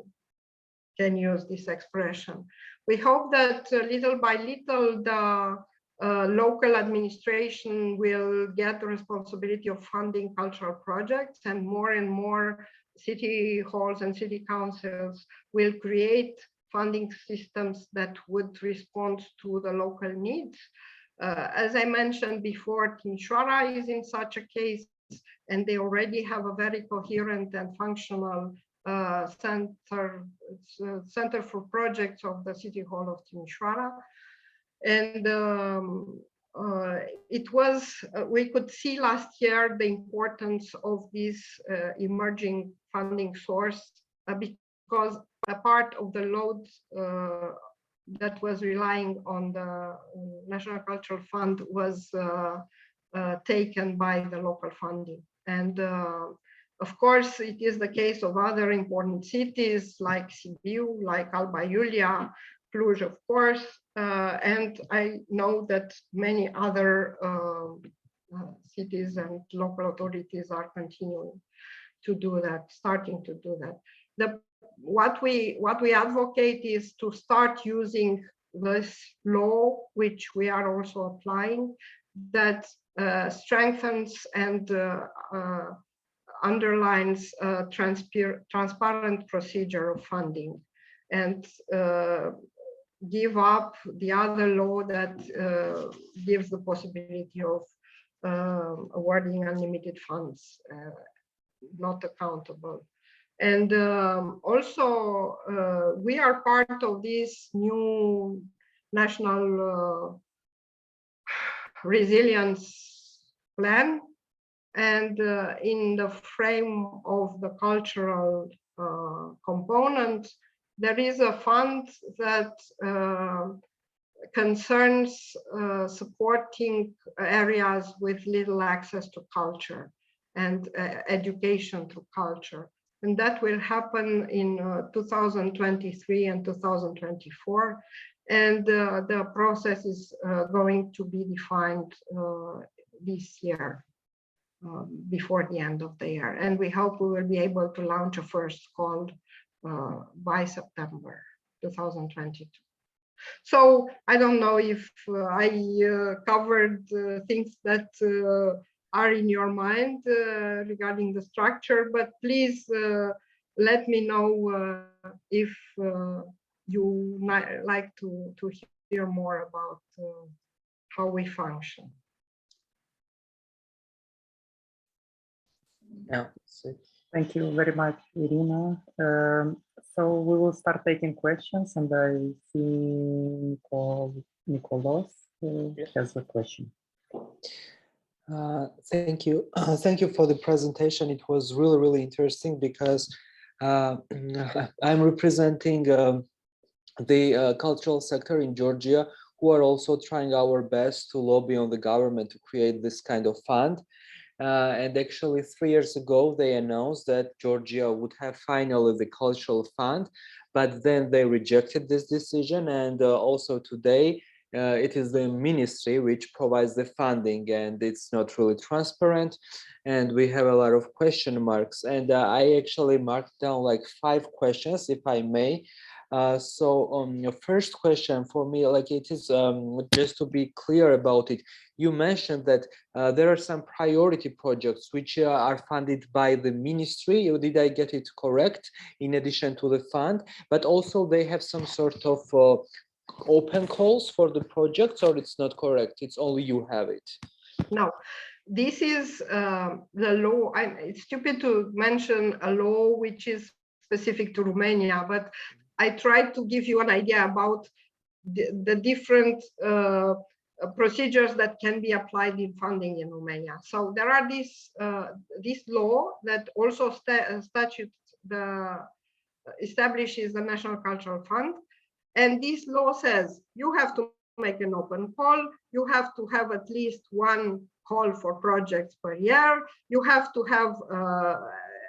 can use this expression. We hope that little by little, the local administration will get the responsibility of funding cultural projects, and more city halls and city councils will create funding systems that would respond to the local needs. As I mentioned before, Timișoara is in such a case, and they already have a very coherent and functional center for projects of the City Hall of Timișoara. And we could see last year the importance of this emerging funding source, because a part of the load that was relying on the National Cultural Fund was taken by the local funding. And of course, it is the case of other important cities like Sibiu, like Alba Iulia, Cluj, of course, and I know that many other cities and local authorities are continuing to do that, starting to do that. What we advocate is to start using this law, which we are also applying, that strengthens and underlines transparent procedure of funding, and give up the other law that gives the possibility of awarding unlimited funds, not accountable. And also, we are part of this new national resilience plan, and in the frame of the cultural component, there is a fund that concerns supporting areas with little access to culture and education through culture. And that will happen in 2023 and 2024. And the process is going to be defined this year, before the end of the year. And we hope we will be able to launch a first call by September 2022. So I don't know if I covered things that are in your mind regarding the structure, but please let me know if you like to hear more about how we function. Yeah, so thank you very much, Irina. So we will start taking questions, and I see Nicolas has a question. Thank you. Thank you for the presentation. It was really, really interesting, because I'm representing the cultural sector in Georgia, who are also trying our best to lobby on the government to create this kind of fund. And actually 3 years ago, they announced that Georgia would have finally the cultural fund, but then they rejected this decision. And also today, it is the ministry which provides the funding, and it's not really transparent. And we have a lot of question marks. And I actually marked down like 5 questions, if I may. Your first question for me, like it is just to be clear about it. You mentioned that there are some priority projects which are funded by the ministry. Did I get it correct? In addition to the fund, but also they have some sort of open calls for the projects, or it's not correct? It's only you have it. No, this is the law. It's stupid to mention a law which is specific to Romania, but I tried to give you an idea about the different procedures that can be applied in funding in Romania. So there are this law that also establishes the National Cultural Fund, and this law says you have to make an open call, you have to have at least one call for projects per year, you have to have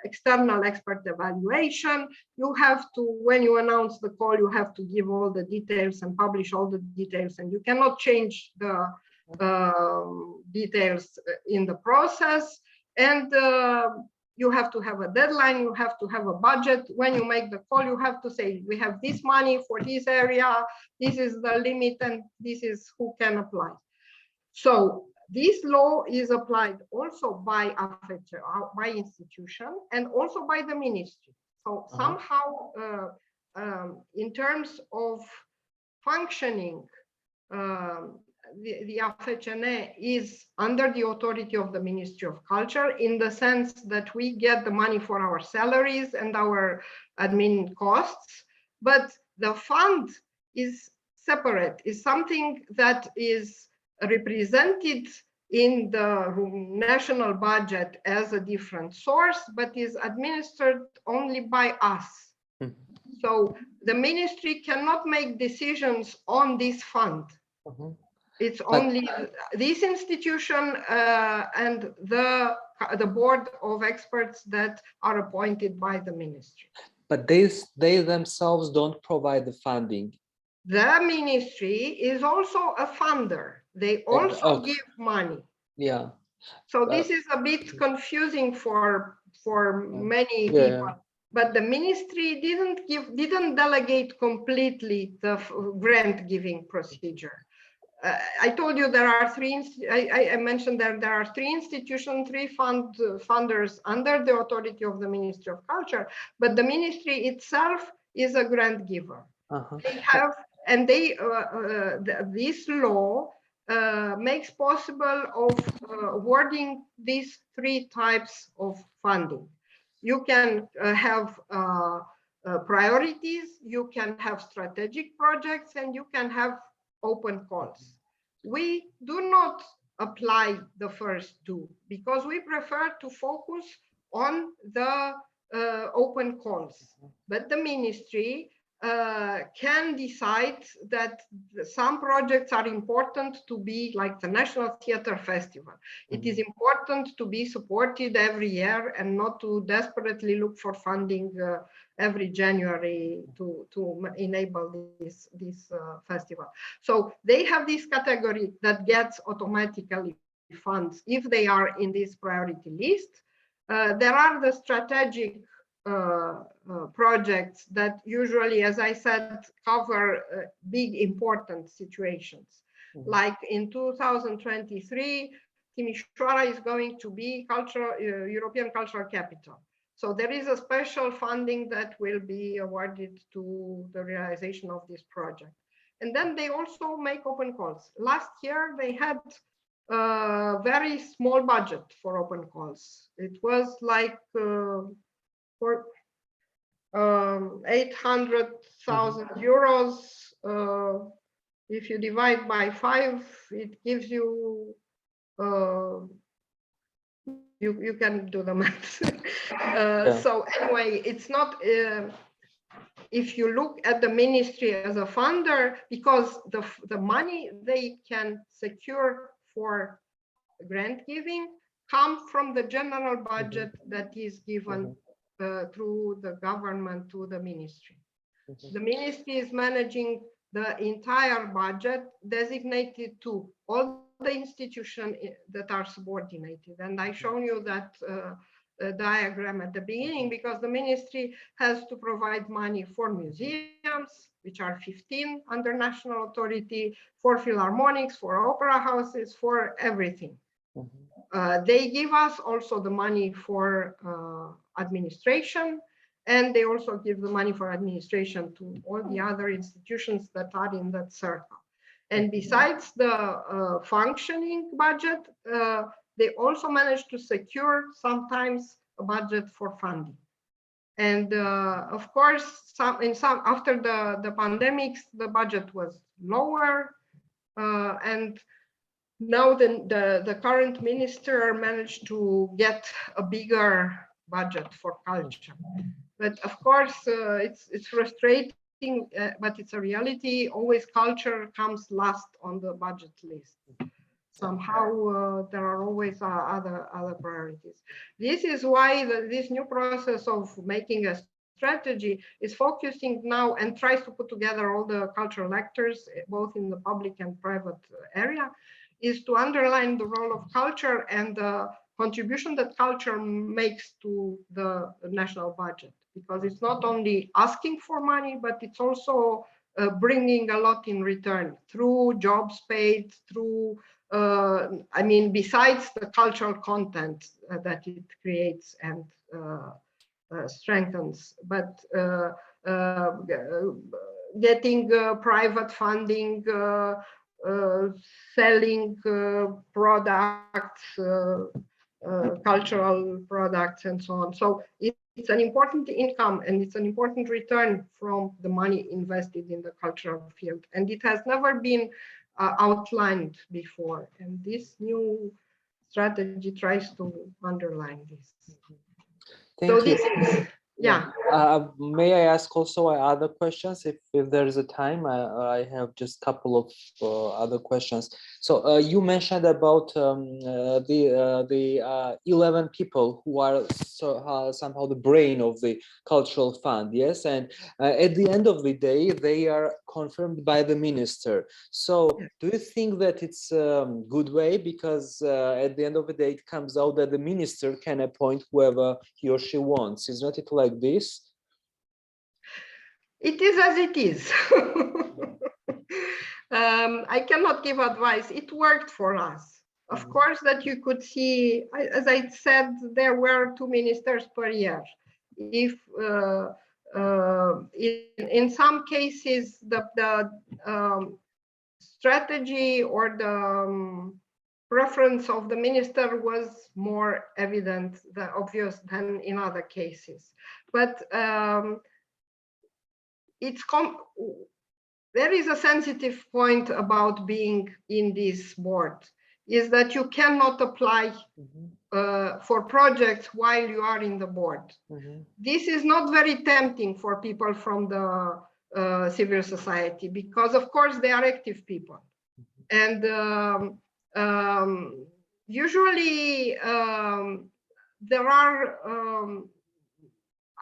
external expert evaluation, you have to, when you announce the call, you have to give all the details and publish all the details, and you cannot change the details in the process, and you have to have a deadline, you have to have a budget. When you make the call, you have to say, we have this money for this area, this is the limit, and this is who can apply. So this law is applied also by AFCN, by institution, and also by the ministry. So somehow, in terms of functioning, the AFCN is under the authority of the Ministry of Culture, in the sense that we get the money for our salaries and our admin costs, but the fund is separate, is something that is represented in the national budget as a different source, but is administered only by us. So the ministry cannot make decisions on this fund. It's only this institution and the board of experts that are appointed by the ministry. But they themselves don't provide the funding. The ministry is also a funder. They also give money. Yeah. So this is a bit confusing for many people. But the ministry didn't delegate completely the grant giving procedure. I told you there are I mentioned that there are three institutions, three funders under the authority of the Ministry of Culture, but the ministry itself is a grant giver. They have, and this law makes possible of awarding these three types of funding. You can have priorities, you can have strategic projects, and you can have open calls. We do not apply the first two because we prefer to focus on the open calls. But the ministry can decide that some projects are important to be like the National Theatre Festival. It is important to be supported every year and not to desperately look for funding every January to enable this festival. So they have this category that gets automatically funds if they are in this priority list. There are the strategic projects that usually, as I said, cover big important situations. Like in 2023, Timișoara is going to be European Cultural Capital. So there is a special funding that will be awarded to the realization of this project. And then they also make open calls. Last year, they had a very small budget for open calls. It was like for 800,000 euros. If you divide by 5, it gives you, you can do the math. So anyway, it's not, if you look at the ministry as a funder, because the money they can secure for grant giving come from the general budget that is given through the government to the ministry. The ministry is managing the entire budget designated to all the institutions that are subordinated. And I shown you that diagram at the beginning, because the ministry has to provide money for museums, which are 15 under national authority, for philharmonics, for opera houses, for everything. They give us also the money for administration, and they also give the money for administration to all the other institutions that are in that circle. And besides the functioning budget, they also manage to secure sometimes a budget for funding. And of course, after the pandemics, the budget was lower, and now the current minister managed to get a bigger budget for culture. But of course, it's frustrating, but it's a reality. Always culture comes last on the budget list. Somehow there are always other priorities. This is why this new process of making a strategy is focusing now and tries to put together all the cultural actors, both in the public and private area, is to underline the role of culture and the contribution that culture makes to the national budget. Because it's not only asking for money, but it's also bringing a lot in return through jobs paid, through I mean, besides the cultural content that it creates and strengthens, but getting private funding, selling products, cultural products, and so on. So it's an important income, and it's an important return from the money invested in the cultural field. And it has never been outlined before, and this new strategy tries to underline this. Thank you. This is, yeah. May I ask also other questions if there is a time? I have just a couple of other questions. So you mentioned about the 11 people who are somehow the brain of the cultural fund, yes? And at the end of the day, they are confirmed by the minister. So do you think that it's a good way? Because at the end of the day, it comes out that the minister can appoint whoever he or she wants. Is not it like this? It is as it is. I cannot give advice. It worked for us. Of course, that you could see, as I said, there were 2 ministers per year. If in some cases the strategy or the preference of the minister was more evident, obvious than in other cases. But there is a sensitive point about being in this board, is that you cannot apply for projects while you are in the board. This is not very tempting for people from the civil society, because of course they are active people. And usually there are,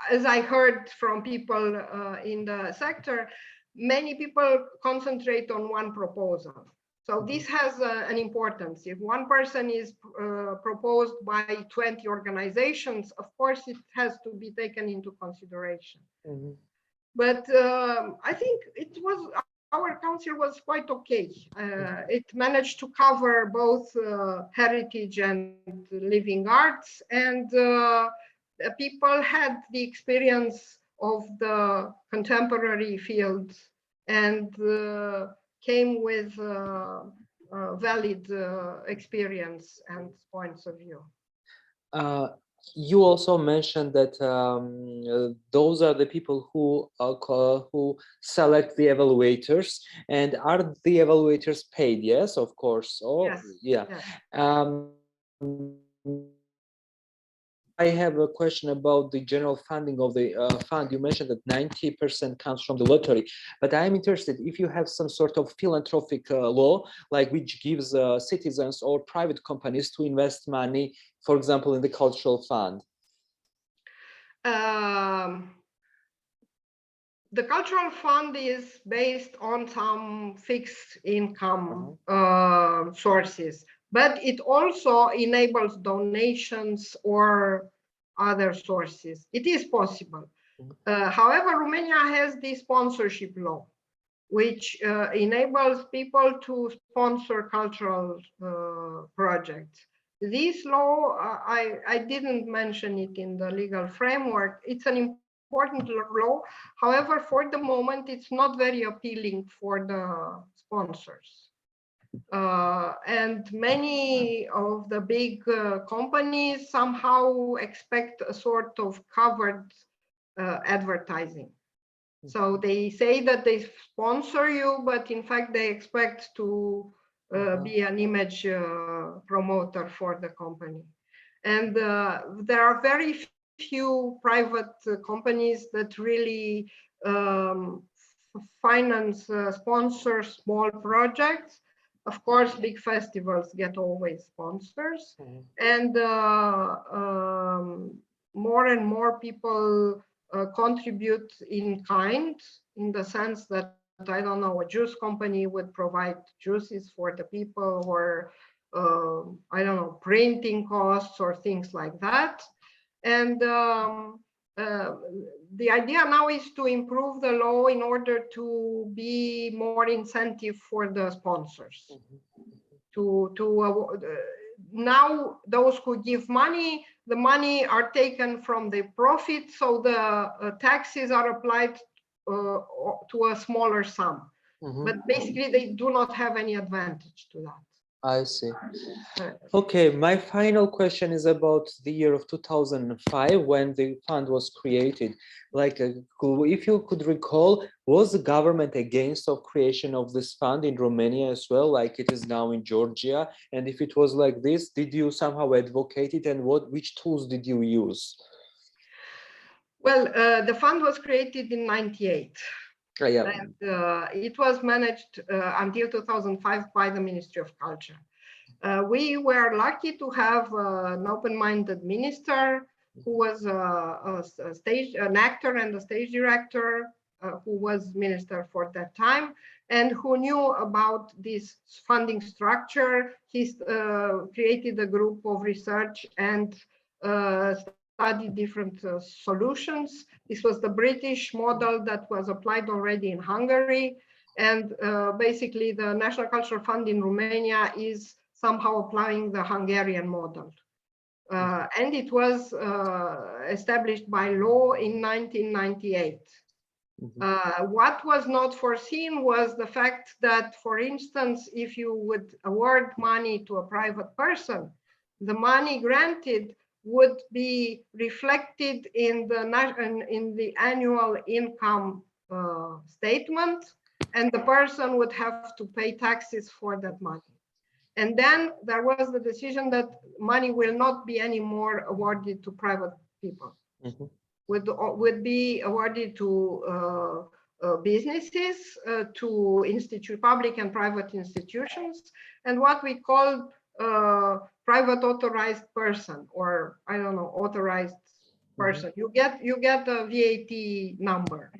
as I heard from people in the sector, many people concentrate on one proposal. So this has an importance. If one person is proposed by 20 organizations, of course it has to be taken into consideration. But I think our council was quite okay. It managed to cover both heritage and living arts, and people had the experience of the contemporary field and came with valid experience and points of view. You also mentioned that those are the people who select the evaluators, and are the evaluators paid? Yes, of course. Oh, yes. Yeah. Yes. I have a question about the general funding of the fund. You mentioned that 90% comes from the lottery, but I'm interested if you have some sort of philanthropic law, like which gives citizens or private companies to invest money, for example, in the cultural fund. The cultural fund is based on some fixed income sources, but it also enables donations or other sources. It is possible. However, Romania has the sponsorship law, which enables people to sponsor cultural projects. This law, I didn't mention it in the legal framework. It's an important law. However, for the moment, it's not very appealing for the sponsors. And many of the big companies somehow expect a sort of covered advertising. So they say that they sponsor you, but in fact they expect to be an image promoter for the company. And there are very few private companies that really finance, sponsor small projects. Of course, big festivals get always sponsors. And more and more people contribute in kind, in the sense that, I don't know, a juice company would provide juices for the people, or I don't know, printing costs or things like that. And the idea now is to improve the law in order to be more incentive for the sponsors. Now those who give money, the money are taken from the profit, so the taxes are applied to a smaller sum. But basically they do not have any advantage to that. I see. Okay, my final question is about the year of 2005 when the fund was created. Like, if you could recall, was the government against of creation of this fund in Romania as well, like it is now in Georgia? And if it was like this, did you somehow advocate it, and which tools did you use? Well, the fund was created in '98. Yeah. And it was managed until 2005 by the Ministry of Culture. We were lucky to have an open-minded minister who was an actor and a stage director, who was minister for that time, and who knew about this funding structure. He created a group of research and studied different solutions. This was the British model that was applied already in Hungary. And basically the National Cultural Fund in Romania is somehow applying the Hungarian model. And it was established by law in 1998. What was not foreseen was the fact that, for instance, if you would award money to a private person, the money granted would be reflected in the annual income statement, and the person would have to pay taxes for that money. And then there was the decision that money will not be anymore awarded to private people. Would be awarded to businesses, to public and private institutions, and what we call private authorized person, or I don't know, authorized person. You get a VAT number,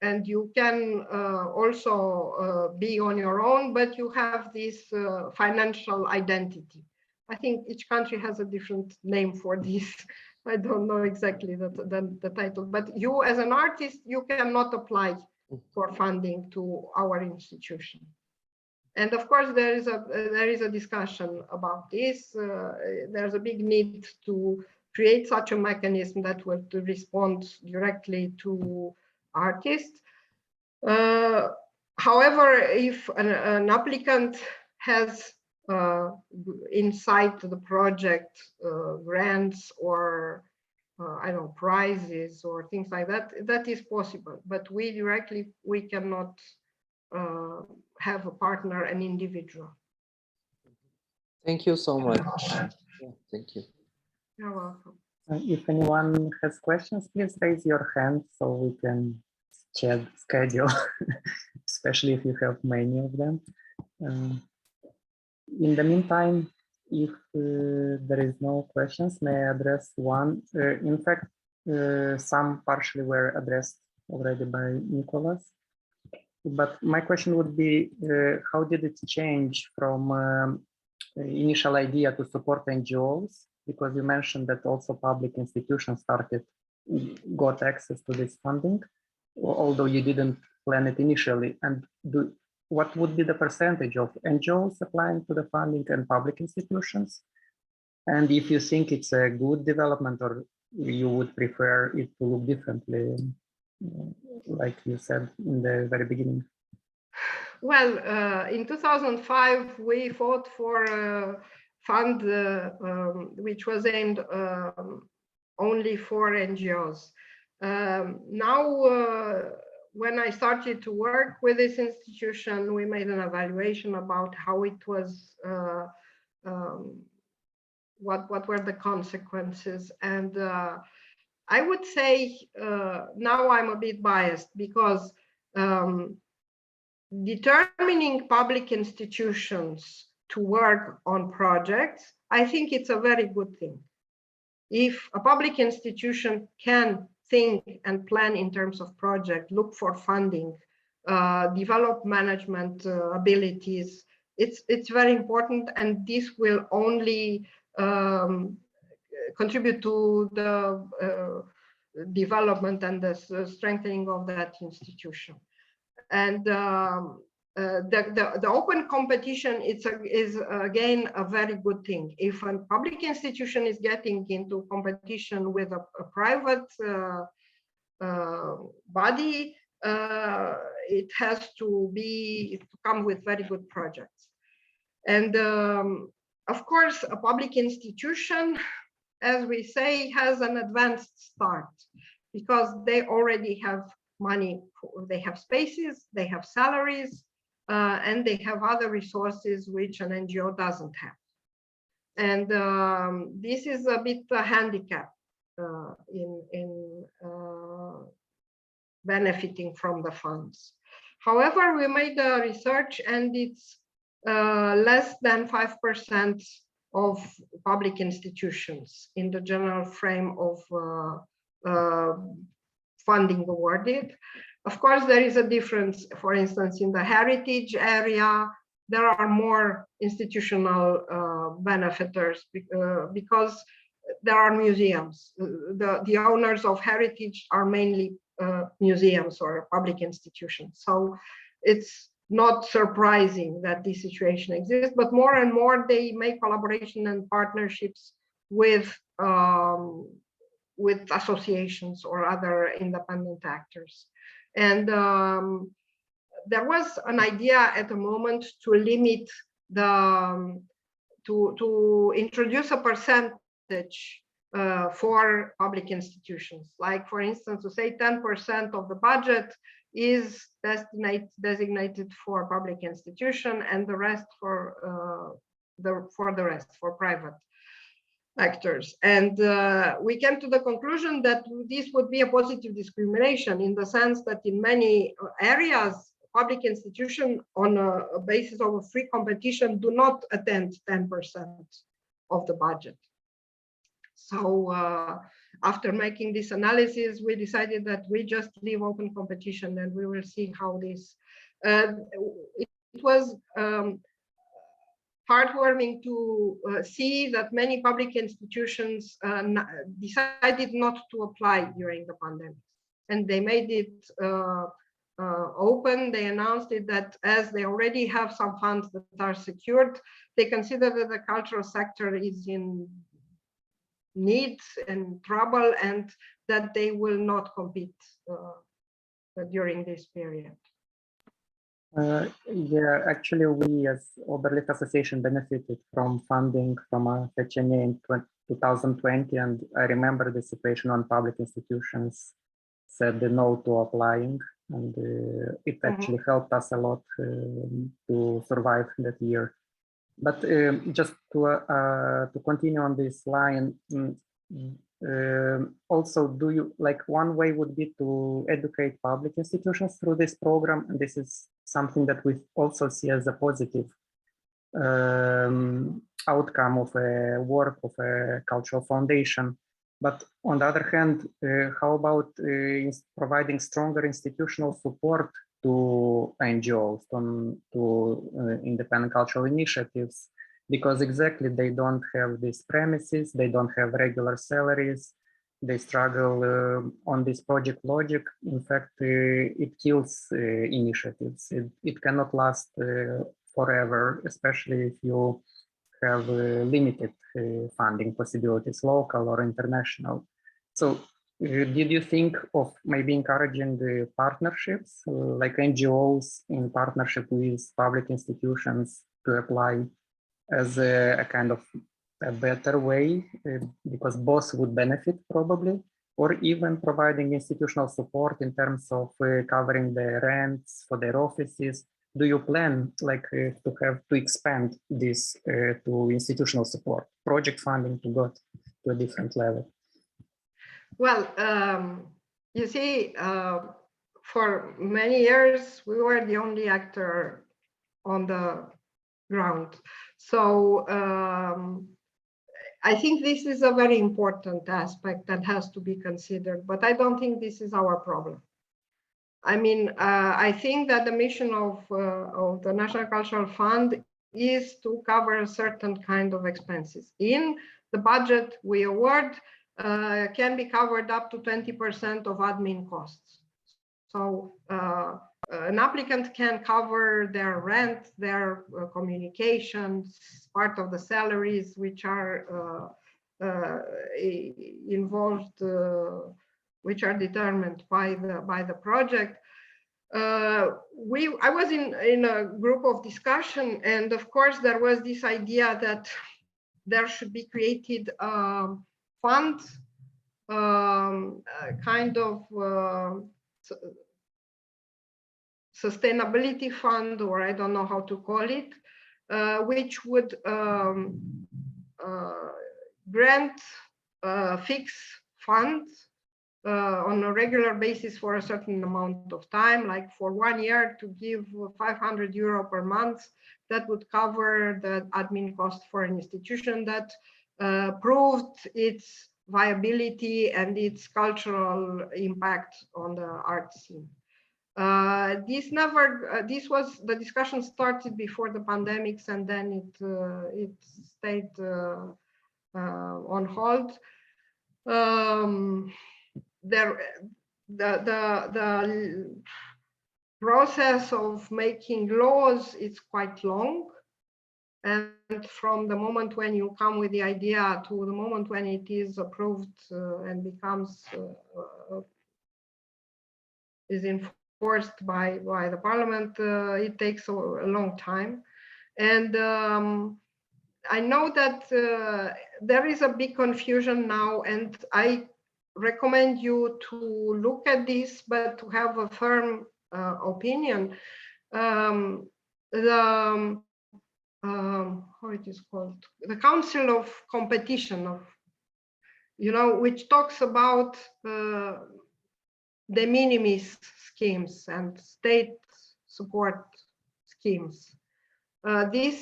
and you can also be on your own, but you have this financial identity. I think each country has a different name for this. I don't know exactly the title, but you as an artist, you cannot apply for funding to our institution. And of course, there is a discussion about this. There's a big need to create such a mechanism that will respond directly to artists. However, if an applicant has inside the project grants or I don't know, prizes or things like that, that is possible. But we cannot have a partner, an individual. Thank you so much. Yeah, thank you. You're welcome. If anyone has questions, please raise your hand so we can schedule, especially if you have many of them. In the meantime, if there is no questions, may I address one? In fact, some partially were addressed already by Nicholas. But my question would be, how did it change from initial idea to support NGOs because you mentioned that also public institutions got access to this funding, although you didn't plan it initially. And what would be the percentage of NGOs applying to the funding and public institutions? And if you think it's a good development, or you would prefer it to look differently, like you said in the very beginning? Well, in 2005, we fought for a fund which was aimed only for NGOs. Now, when I started to work with this institution, we made an evaluation about how it was, what were the consequences. And I would say now I'm a bit biased, because determining public institutions to work on projects, I think it's a very good thing. If a public institution can think and plan in terms of project, look for funding, develop management abilities, it's very important, and this will only contribute to the development and the strengthening of that institution. And the open competition is again a very good thing. If a public institution is getting into competition with a private body, it has to come with very good projects. And of course, a public institution, as we say, has an advanced start, because they already have money, they have spaces, they have salaries, and they have other resources which an NGO doesn't have. And this is a bit a handicap in benefiting from the funds. However, we made a research, and it's less than 5% of public institutions in the general frame of funding awarded. Of course, there is a difference. For instance, in the heritage area, there are more institutional benefiters because there are museums. The owners of heritage are mainly museums or public institutions. So it's not surprising that this situation exists, but more and more they make collaboration and partnerships with associations or other independent actors. And there was an idea at the moment to limit to introduce a percentage for public institutions. Like, for instance, to say 10% of the budget is designated for public institution, and the rest for private actors. And we came to the conclusion that this would be a positive discrimination, in the sense that in many areas, public institutions on a basis of a free competition do not attend 10% of the budget. So after making this analysis, we decided that we just leave open competition, and we will see how this, it was heartwarming to see that many public institutions decided not to apply during the pandemic, and they made it open. They announced it that as they already have some funds that are secured, they consider that the cultural sector is in need and trouble, and that they will not compete during this period. Yeah, actually, we as Oberlicht Association benefited from funding from AFCN in 2020, and I remember the situation when public institutions said no to applying, and it actually helped us a lot to survive that year. But just to continue on this line, also, do you, like, one way would be to educate public institutions through this program, and this is something that we also see as a positive outcome of a work of a cultural foundation. But on the other hand, how about providing stronger institutional support to NGOs, to independent cultural initiatives, because exactly they don't have these premises, they don't have regular salaries, they struggle on this project logic. In fact, it kills initiatives. It cannot last forever, especially if you have limited funding possibilities, local or international. So did you think of maybe encouraging the partnerships, like NGOs in partnership with public institutions to apply as a kind of a better way, because both would benefit probably, or even providing institutional support in terms of covering the rents for their offices? Do you plan to expand this to institutional support, project funding to go to a different level? Well, you see, for many years, we were the only actor on the ground. So I think this is a very important aspect that has to be considered, but I don't think this is our problem. I mean, I think that the mission of the National Cultural Fund is to cover a certain kind of expenses. In the budget we award, can be covered up to 20% of admin costs. So an applicant can cover their rent, their communications, part of the salaries which are involved, which are determined by the project. I was in a group of discussion, and of course there was this idea that there should be created a fund, kind of sustainability fund, or I don't know how to call it, which would grant fixed funds on a regular basis for a certain amount of time, like for 1 year, to give 500 euro per month. That would cover the admin cost for an institution that proved its viability and its cultural impact on the art scene. The discussion started before the pandemics, and then it stayed on hold. The process of making laws is quite long, and from the moment when you come with the idea to the moment when it is approved and becomes is enforced by the parliament, it takes a long time. And I know that there is a big confusion now, and I recommend you to look at this, but to have a firm opinion. How it is called? The Council of Competition, which talks about de minimis schemes and state support schemes.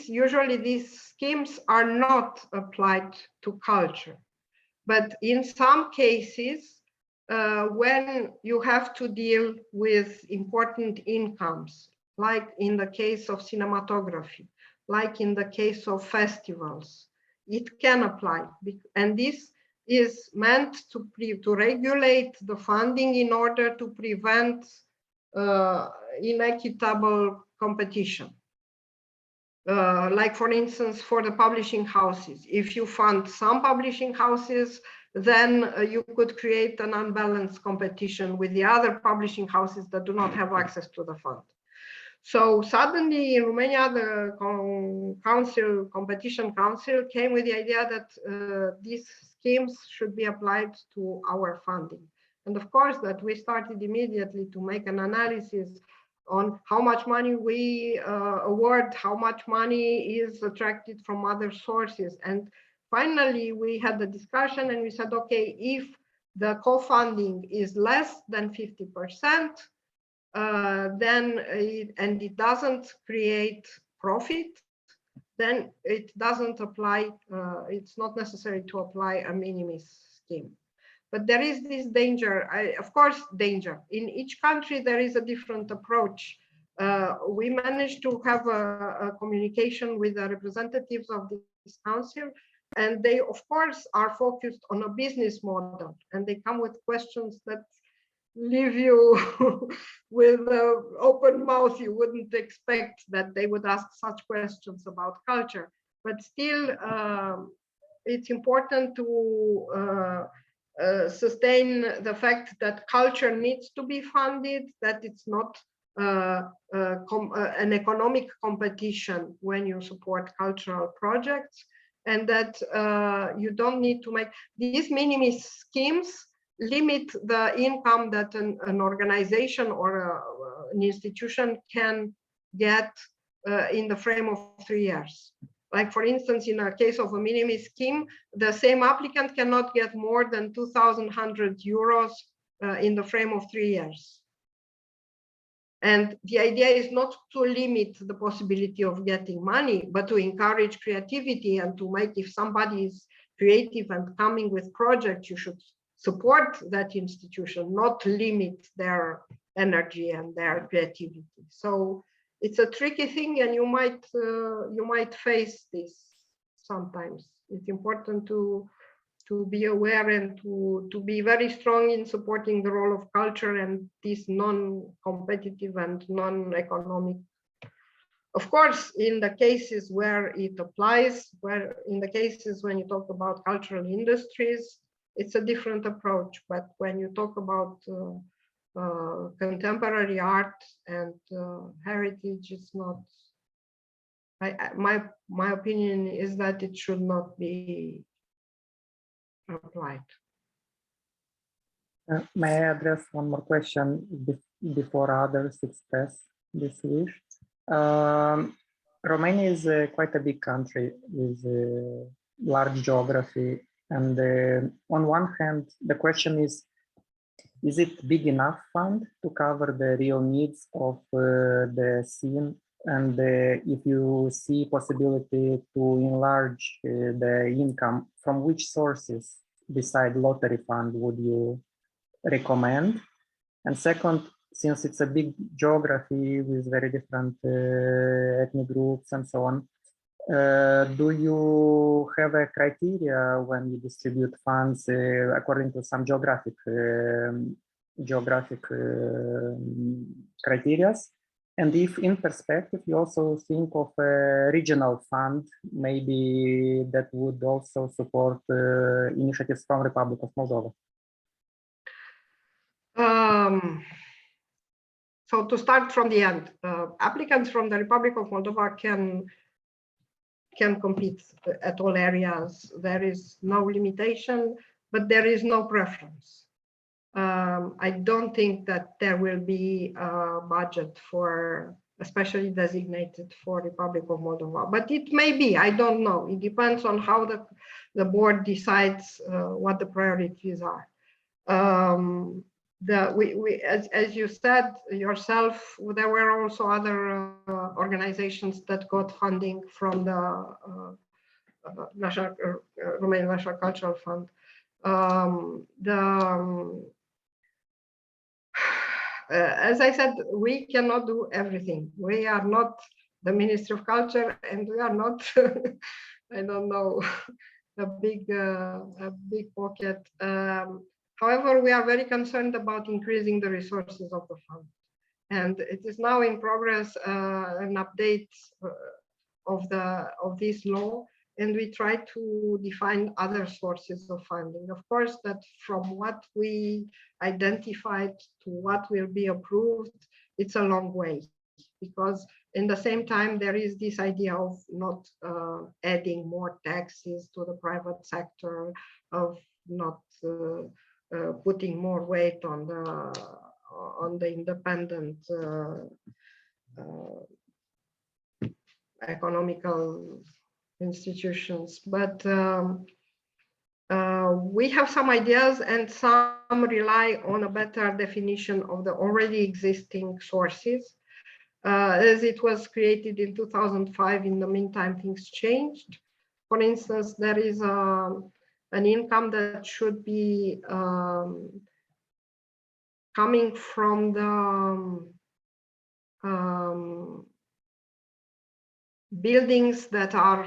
Usually these schemes are not applied to culture, but in some cases, when you have to deal with important incomes, like in the case of cinematography, like in the case of festivals, it can apply. And this is meant to regulate the funding in order to prevent inequitable competition. Like for instance, for the publishing houses, if you fund some publishing houses, then you could create an unbalanced competition with the other publishing houses that do not have access to the fund. So suddenly in Romania, the Competition Council came with the idea that these schemes should be applied to our funding. And of course that we started immediately to make an analysis on how much money we award, how much money is attracted from other sources. And finally, we had the discussion and we said, okay, if the co-funding is less than 50%, then it doesn't create profit, then it doesn't apply, it's not necessary to apply a minimis scheme. But there is this danger, of course, danger. In each country, there is a different approach we managed to have a communication with the representatives of this council, and they, of course, are focused on a business model, and they come with questions that leave you with an open mouth. You wouldn't expect that they would ask such questions about culture, but still, it's important to sustain the fact that culture needs to be funded, that it's not an economic competition when you support cultural projects, and that you don't need to make these minimis schemes limit the income that an organization or an institution can get in the frame of 3 years. Like, for instance, in a case of a minimis scheme, the same applicant cannot get more than 2,100 euros in the frame of 3 years. And the idea is not to limit the possibility of getting money, but to encourage creativity and to make, if somebody is creative and coming with projects, you should support that institution, not limit their energy and their creativity. So it's a tricky thing, and you might face this sometimes. It's important to be aware and to be very strong in supporting the role of culture and this non-competitive and non-economic. Of course, in the cases where it applies, where in the cases when you talk about cultural industries, it's a different approach. But when you talk about contemporary art and heritage, it's not. My opinion is that it should not be applied. May I address one more question before others express this wish? Romania is quite a big country with a large geography, and on one hand, the question is it big enough fund to cover the real needs of the scene? And if you see possibility to enlarge the income, from which sources beside lottery fund would you recommend? And second, since it's a big geography with very different ethnic groups and so on, do you have a criteria when you distribute funds according to some geographic criteria? And if in perspective, you also think of a regional fund, maybe that would also support initiatives from Republic of Moldova? So to start from the end, applicants from the Republic of Moldova can compete at all areas. There is no limitation, but there is no preference. I don't think that there will be a budget for, especially designated for Republic of Moldova, but it may be, I don't know. It depends on how the board decides what the priorities are. As you said yourself, there were also other organizations that got funding from the Romanian National Cultural Fund. As I said, we cannot do everything. We are not the Ministry of Culture, and we are not, I don't know, a big pocket. However, we are very concerned about increasing the resources of the fund. And it is now in progress an update of this law, and we try to define other sources of funding. Of course, that from what we identified to what will be approved, it's a long way, because in the same time, there is this idea of not adding more taxes to the private sector, of not putting more weight on the independent economical institutions. But we have some ideas, and some rely on a better definition of the already existing sources. As it was created in 2005, in the meantime, things changed. For instance, there is an income that should be coming from the buildings that are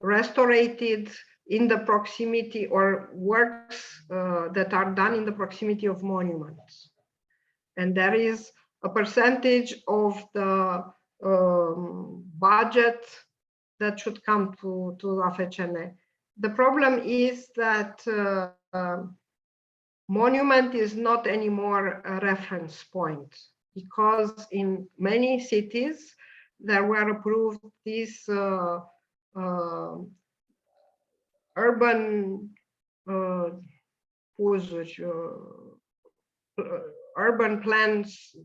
restored in the proximity, or works that are done in the proximity of monuments. And there is a percentage of the budget that should come to AFCN. The problem is that monument is not anymore a reference point, because in many cities there were approved these urban urban plans,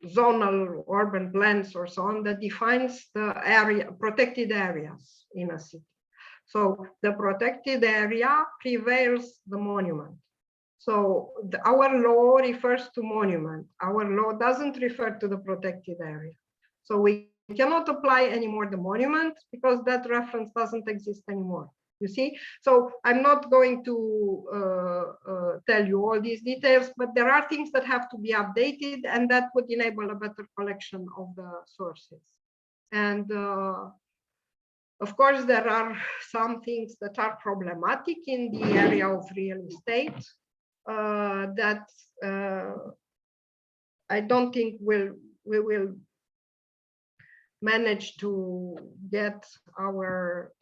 zonal urban plans or so on, that defines the area, protected areas in a city. So the protected area prevails the monument. So our law refers to monument. Our law doesn't refer to the protected area. So we cannot apply anymore the monument because that reference doesn't exist anymore. You see, so I'm not going to tell you all these details, but there are things that have to be updated, and that would enable a better collection of the sources. And of course, there are some things that are problematic in the area of real estate that I don't think we will manage to get our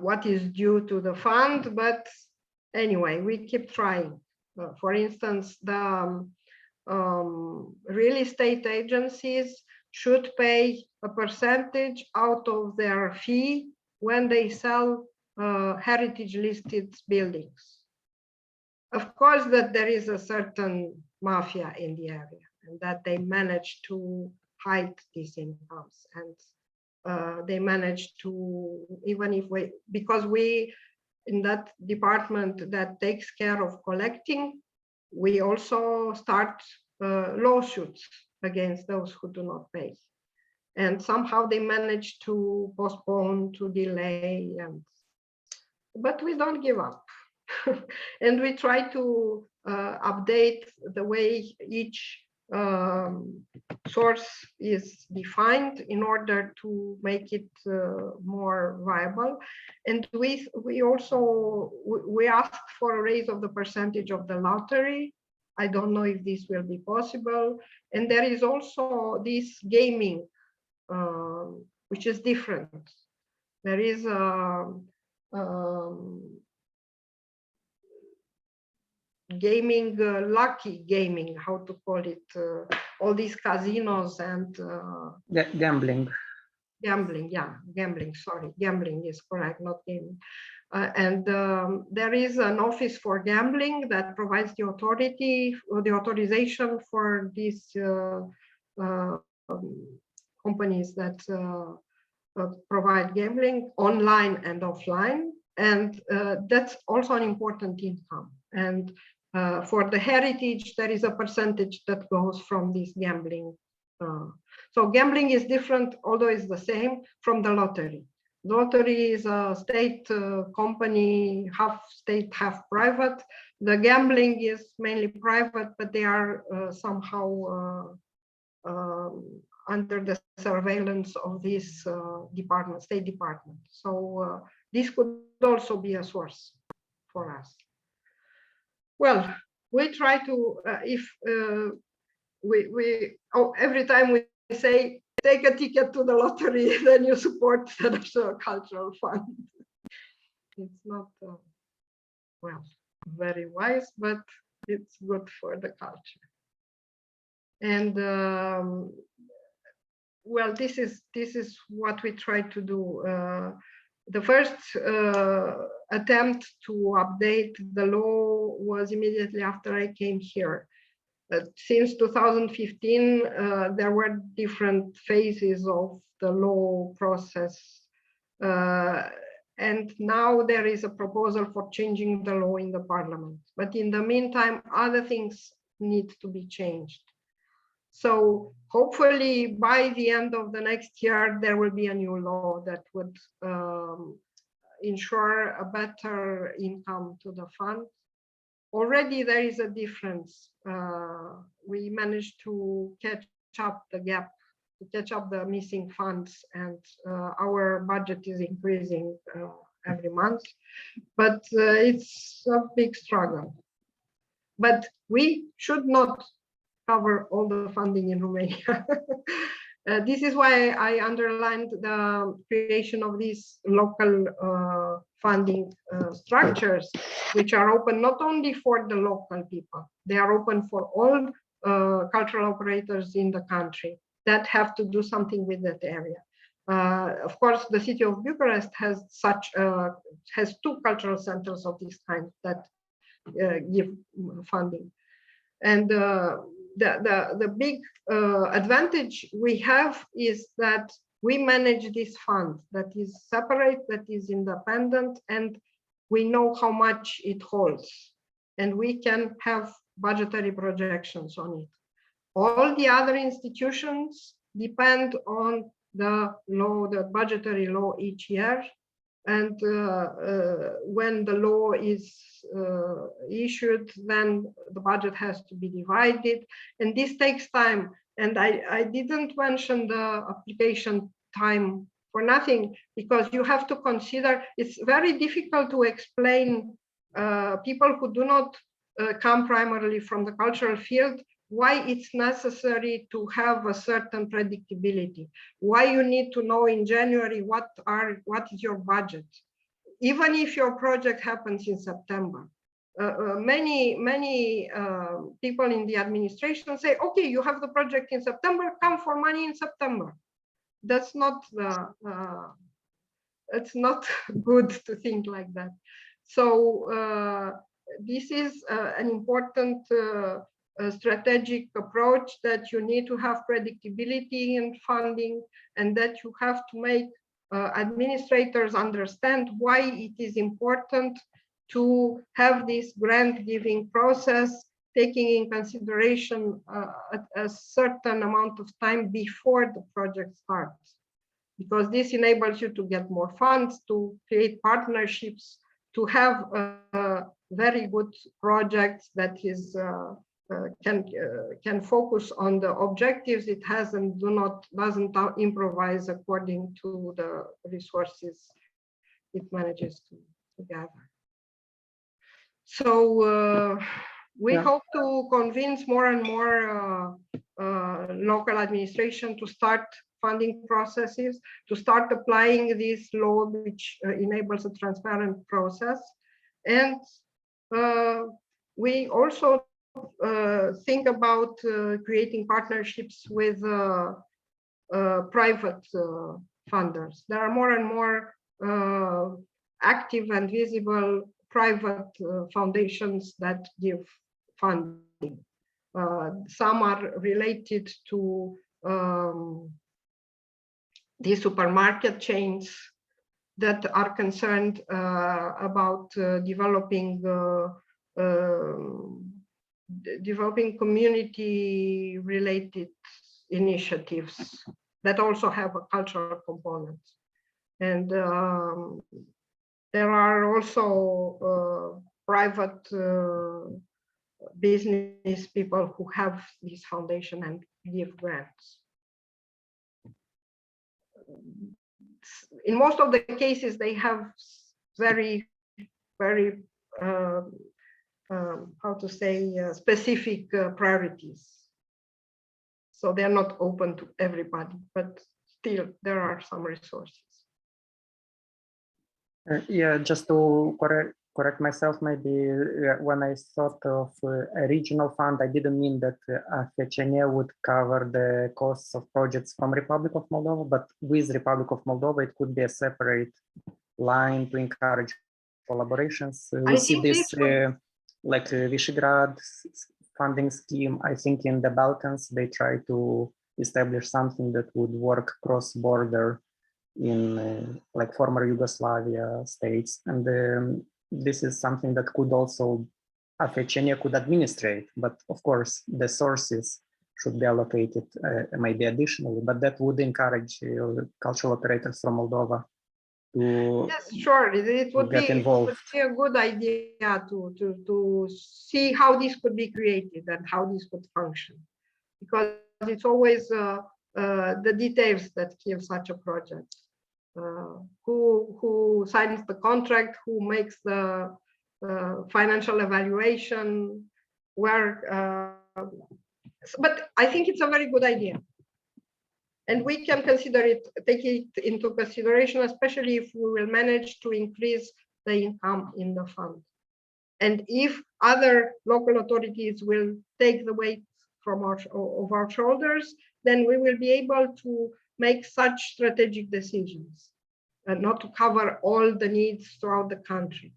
what is due to the fund, but anyway, we keep trying. For instance, the real estate agencies should pay a percentage out of their fee when they sell heritage listed buildings. Of course, that there is a certain mafia in the area, and that they manage to hide these incomes, and they manage to, even if we, because we in that department that takes care of collecting, we also start lawsuits against those who do not pay, and somehow they manage to postpone, to delay, and but we don't give up. And we try to update the way each source is defined in order to make it more viable. And we also asked for a raise of the percentage of the lottery. I don't know if this will be possible. And there is also this gaming, which is different. There is gaming, lucky gaming, how to call it, all these casinos and gambling. Gambling, yeah, gambling, sorry, gambling is correct, not gaming. And there is an office for gambling that provides the authority, or the authorization for these companies that provide gambling online and offline. And that's also an important income. And for the heritage, there is a percentage that goes from this gambling. So gambling is different, although it's the same, from the lottery. The lottery is a state company, half state, half private. The gambling is mainly private, but they are somehow under the surveillance of this department, state department. So this could also be a source for us. Well, we try to, every time we say, take a ticket to the lottery, then you support the National Cultural Fund. It's not, well, very wise, but it's good for the culture. And well, this is what we try to do. The first attempt to update the law was immediately after I came here. Since 2015, there were different phases of the law process. And now there is a proposal for changing the law in the parliament. But in the meantime, other things need to be changed. So hopefully by the end of the next year, there will be a new law that would ensure a better income to the fund. already there is a difference. We managed to catch up the gap, to catch up the missing funds, and our budget is increasing every month, but it's a big struggle. But we should not cover all the funding in Romania. This is why I underlined the creation of these local funding structures, which are open not only for the local people, they are open for all cultural operators in the country that have to do something with that area. Of course, the city of Bucharest has has 2 cultural centers of this kind that give funding, and the big advantage we have is that we manage this fund that is separate, that is independent, and we know how much it holds, and we can have budgetary projections on it. All the other institutions depend on the law, the budgetary law each year. And when the law is issued, then the budget has to be divided. And this takes time. And I didn't mention the application time for nothing, because you have to consider it's very difficult to explain people who do not come primarily from the cultural field why it's necessary to have a certain predictability, why you need to know in January what is your budget, even if your project happens in September. Many people in the administration say, okay, you have the project in September, come for money in September. That's not it's not good to think like that. So this is an important strategic approach, that you need to have predictability in funding, and that you have to make administrators understand why it is important to have this grant giving process, taking in consideration a certain amount of time before the project starts, because this enables you to get more funds, to create partnerships, to have very good projects that is can focus on the objectives it has and doesn't improvise according to the resources it manages to gather. So we hope to convince more and more local administration to start funding processes, to start applying this law, which enables a transparent process. And we also think about creating partnerships with private funders. There are more and more active and visible private foundations that give funding. Some are related to the supermarket chains that are concerned about developing community-related initiatives that also have a cultural component. And there are also private business people who have this foundation and give grants. In most of the cases, they have very how to say, specific priorities. So they're not open to everybody, but still there are some resources. Yeah, just to correct myself, maybe when I thought of a regional fund, I didn't mean that AFCN would cover the costs of projects from Republic of Moldova, but with Republic of Moldova, it could be a separate line to encourage collaborations. We see this like Visegrad funding scheme. I think in the Balkans, they try to establish something that would work cross-border in like former Yugoslavia states. And this is something that could also, AFCN could administrate, but of course the sources should be allocated maybe additionally, but that would encourage cultural operators from Moldova to Yes, sure. It would get be involved. a good idea to see how this could be created and how this could function, because it's always the details that kill such a project. Who signs the contract? Who makes the financial evaluation? Where? But I think it's a very good idea. And we can consider it, take it into consideration, especially if we will manage to increase the income in the fund. And if other local authorities will take the weight from our shoulders, then we will be able to make such strategic decisions and not to cover all the needs throughout the country.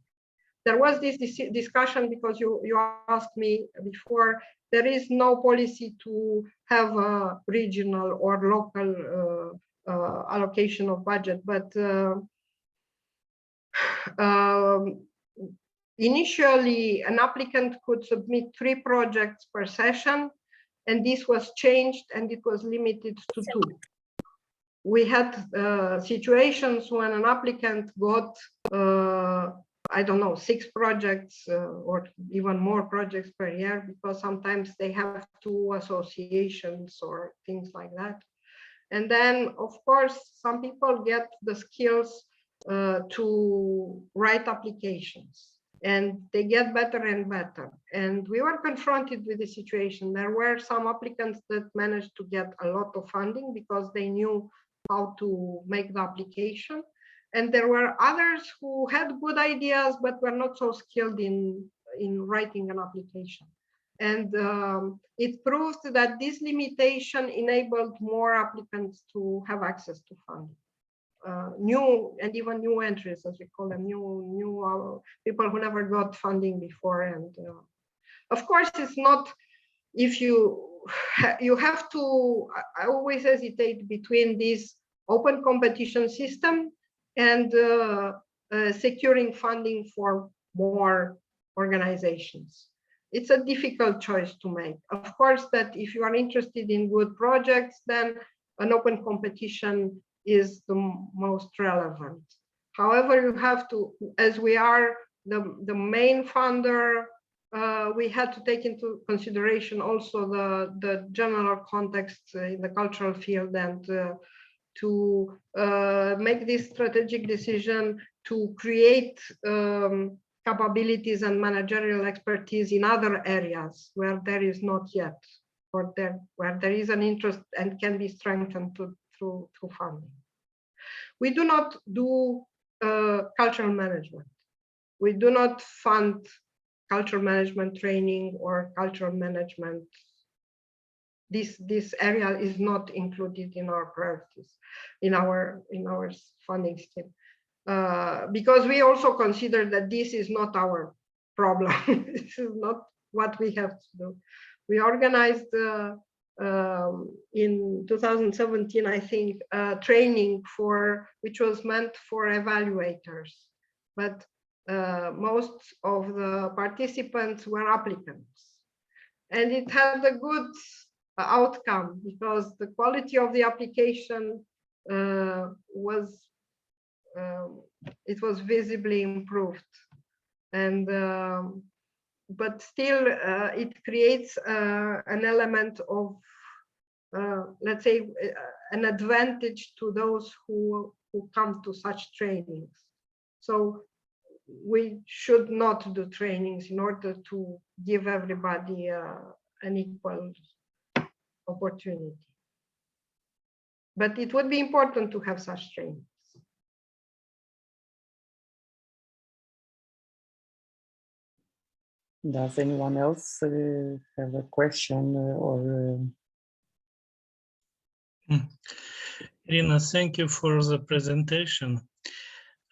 There was this discussion because you asked me before, there is no policy to have a regional or local allocation of budget, but initially an applicant could submit 3 projects per session, and this was changed and it was limited to 2. We had situations when an applicant got I don't know, 6 projects or even more projects per year, because sometimes they have 2 associations or things like that. And then, of course, some people get the skills to write applications, and they get better and better. And we were confronted with the situation. There were some applicants that managed to get a lot of funding because they knew how to make the application. And there were others who had good ideas, but were not so skilled in writing an application. And it proved that this limitation enabled more applicants to have access to funding. New and even new entries, as we call them, new people who never got funding before. And of course, it's not, if you have to, I always hesitate between this open competition system and securing funding for more organizations. It's a difficult choice to make. Of course, that if you are interested in good projects, then an open competition is the most relevant. However, you have to, as we are the main funder, we had to take into consideration also the general context in the cultural field, and to make this strategic decision to create capabilities and managerial expertise in other areas where there is not yet, or where there is an interest and can be strengthened through funding. We do not do cultural management. We do not fund cultural management training or cultural management. This area is not included in our priorities, in our funding scheme, because we also consider that this is not our problem. This is not what we have to do. We organized in 2017, I think, training which was meant for evaluators, but most of the participants were applicants, and it had a good outcome because the quality of the application was visibly improved, and but still it creates an element of let's say an advantage to those who come to such trainings. So we should not do trainings in order to give everybody an equal opportunity. But it would be important to have such trainings. Does anyone else have a question or? Irina, thank you for the presentation.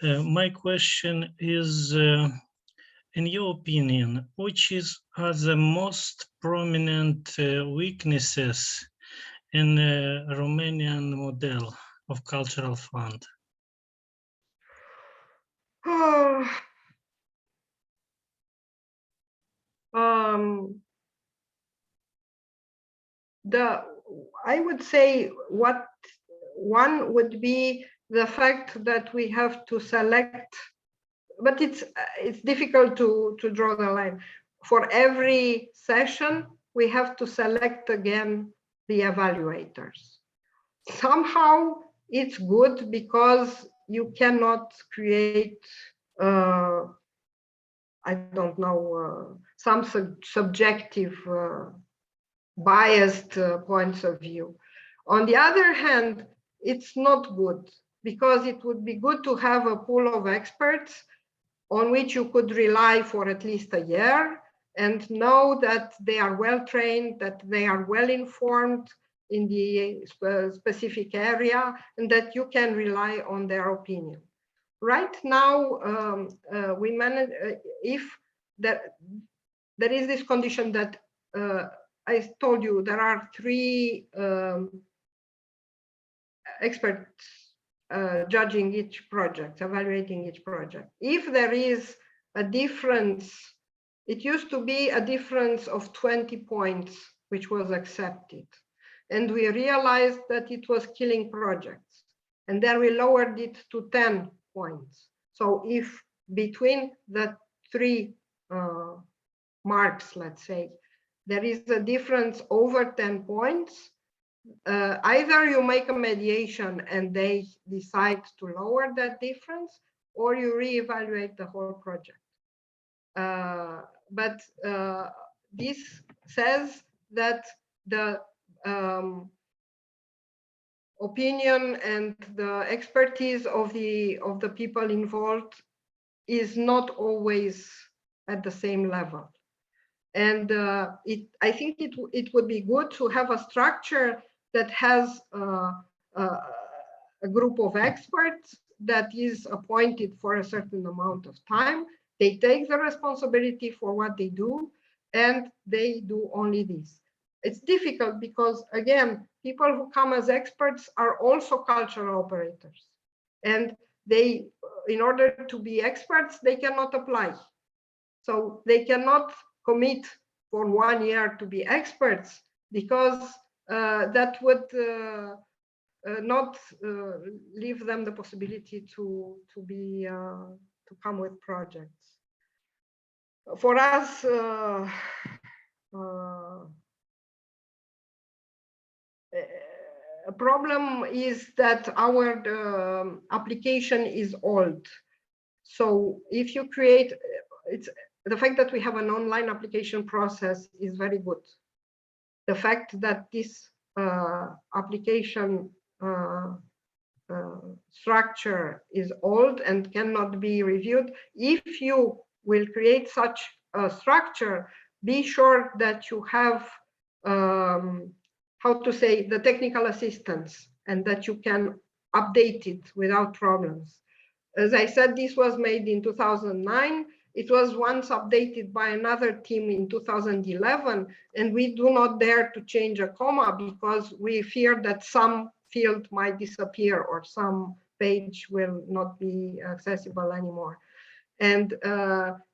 My question is, in your opinion, which are the most prominent weaknesses in the Romanian model of cultural fund? I would say one would be the fact that we have to select, but it's difficult to draw the line. For every session, we have to select again the evaluators. Somehow it's good because you cannot create, I don't know, some subjective, biased points of view. On the other hand, it's not good because it would be good to have a pool of experts on which you could rely for at least a year and know that they are well trained, that they are well informed in the specific area, and that you can rely on their opinion. Right now, we manage, if there is this condition that I told you, there are 3 experts judging each project, evaluating each project. If there is a difference, it used to be a difference of 20 points, which was accepted. And we realized that it was killing projects. And then we lowered it to 10 points. So if between the 3 marks, let's say, there is a difference over 10 points, either you make a mediation and they decide to lower that difference, or you reevaluate the whole project. But this says that the opinion and the expertise of the people involved is not always at the same level. And I think it would be good to have a structure that has a group of experts that is appointed for a certain amount of time. They take the responsibility for what they do, and they do only this. It's difficult because, again, people who come as experts are also cultural operators. And they, in order to be experts, they cannot apply. So they cannot commit for 1 year to be experts because that would not leave them the possibility to come with projects. For us, a problem is that our application is old. So if you create, the fact that we have an online application process is very good. The fact that this application structure is old and cannot be reviewed, if you will create such a structure, be sure that you have, how to say, the technical assistance, and that you can update it without problems. As I said, this was made in 2009. It was once updated by another team in 2011, and we do not dare to change a comma because we fear that some field might disappear or some page will not be accessible anymore. And